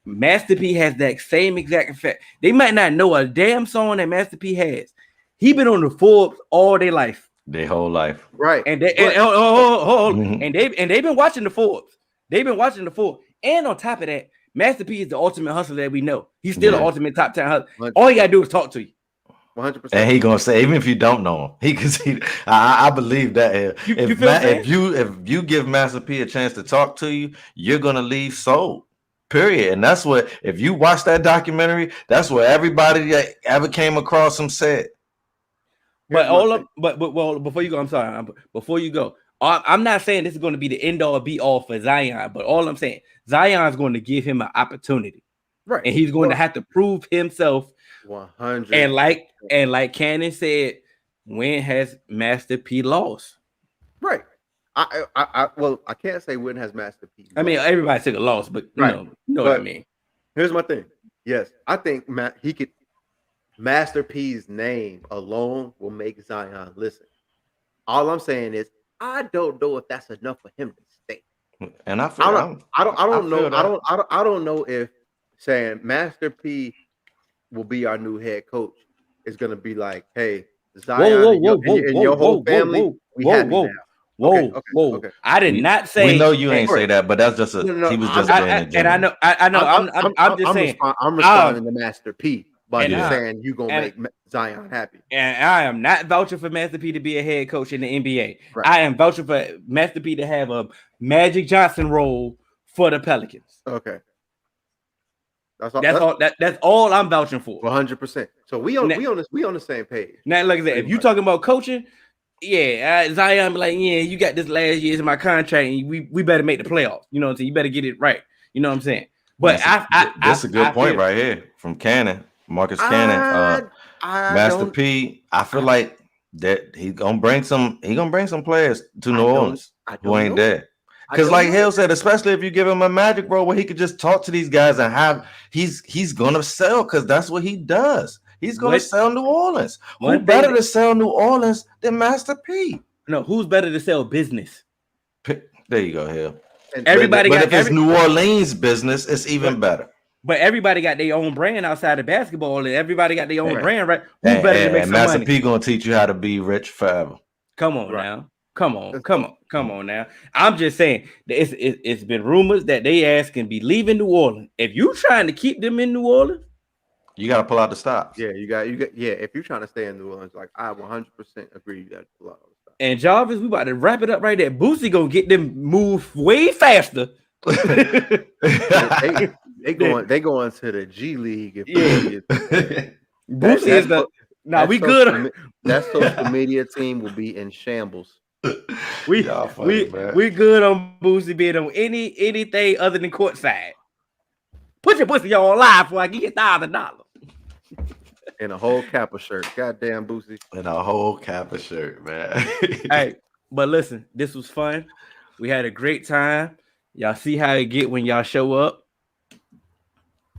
Master P has that same exact effect. They might not know a damn song that Master P has. He been on the Forbes all their life. Their whole life. Right. And they've been watching the Forbes. They've been watching the Forbes. And on top of that, Master P is the ultimate hustler that we know. He's still the ultimate top 10 hustler. All you gotta do is talk to you. 100%. And he gonna say, even if you don't know him, he can see. I believe that. If you give Master P a chance to talk to you, you're gonna leave sold. Period. And that's what, if you watch that documentary, that's what everybody that ever came across him said. But before you go, I'm sorry. Before you go, I'm not saying this is going to be the end all be all for Zion, but all I'm saying, Zion's going to give him an opportunity, right? And he's going to have to prove himself. 100. And like Cannon said, when has Master P lost? Right. I can't say when has Master P lost. I mean, everybody took a loss, but you know what I mean. Here's my thing. Yes, I think he could. Master P's name alone will make Zion listen. All I'm saying is I don't know if that's enough for him to stay. And I don't know if saying Master P will be our new head coach is going to be like, hey, Zion and your whole family, we happy now. Okay. I did not say. We know you ain't say that, but that's just he was just being a gentleman. And I know. I'm just saying. I'm responding to Master P by just saying you gonna make Zion happy. And I am not vouching for Master P to be a head coach in the NBA. Right. I am vouching for Master P to have a Magic Johnson role for the Pelicans. Okay. That's all I'm vouching for. 100%. So we on the same page. Now, like I said, if you talking about coaching, Zion be like, you got this last year's in my contract, and we better make the playoffs. You know what I'm saying? You better get it right. You know what I'm saying? But that's a good point right here from Cannon, Marcus Cannon, Master P. I feel like that he's gonna bring some players to New Orleans who ain't there. Because like Hill said, especially if you give him a magic role where he could just talk to these guys and have he's gonna sell, because that's what he does. He's gonna sell New Orleans. Who better to sell New Orleans than Master P? No, who's better to sell business? There you go, Hill. Everybody but if it's New Orleans business, it's even better. But everybody got their own brand outside of basketball, and everybody got their own brand, right? Who's better to make some Master money? P gonna teach you how to be rich forever. Come on now. Come on now. I'm just saying it's been rumors that they ass can be leaving New Orleans. If you trying to keep them in New Orleans, you got to pull out the stops. Yeah, you got. If you're trying to stay in New Orleans, like I 100% agree, you got to pull out the stops. And Jarvis, we about to wrap it up right there. Boosie gonna get them moved way faster They going to the G League. Yeah. That- Boosie is the we good. That social media team will be in shambles. We funny, man. we good on Boosie being on anything other than courtside. Put your pussy on live before I get $1,000. In a whole Kappa shirt. Goddamn Boosie. In a whole Kappa shirt, man. Hey, but listen, this was fun. We had a great time. Y'all see how it get when y'all show up.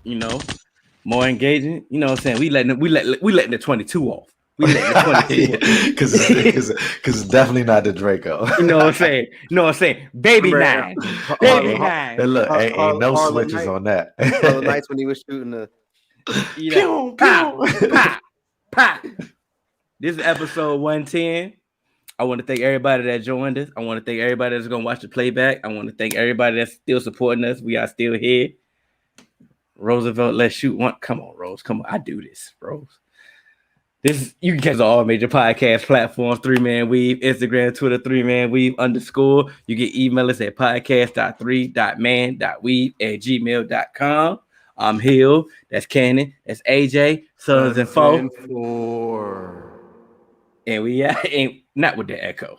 You know, more engaging. You know what I'm saying? We letting the 22 off. We letting the 22 because it's definitely not the Draco. You know what I'm saying? You know what I'm saying? Baby Remember, nine. Baby nine. And look, ain't no Harlem switches Night. on that. The nights when he was shooting the You know, pop. This is episode 110. I want to thank everybody that joined us. I want to thank everybody that's going to watch the playback. I want to thank everybody that's still supporting us. We are still here. Roosevelt, let's shoot one. Come on, Rose. Come on. I do this, Rose. This you can catch all major podcast platforms, 3Man Weave, Instagram, Twitter, 3Man Weave _. You can email us at podcast.3.man.weave@gmail.com. I'm Hill. That's Cannon. That's AJ. Sons and Foe. And we ain't not with the echo.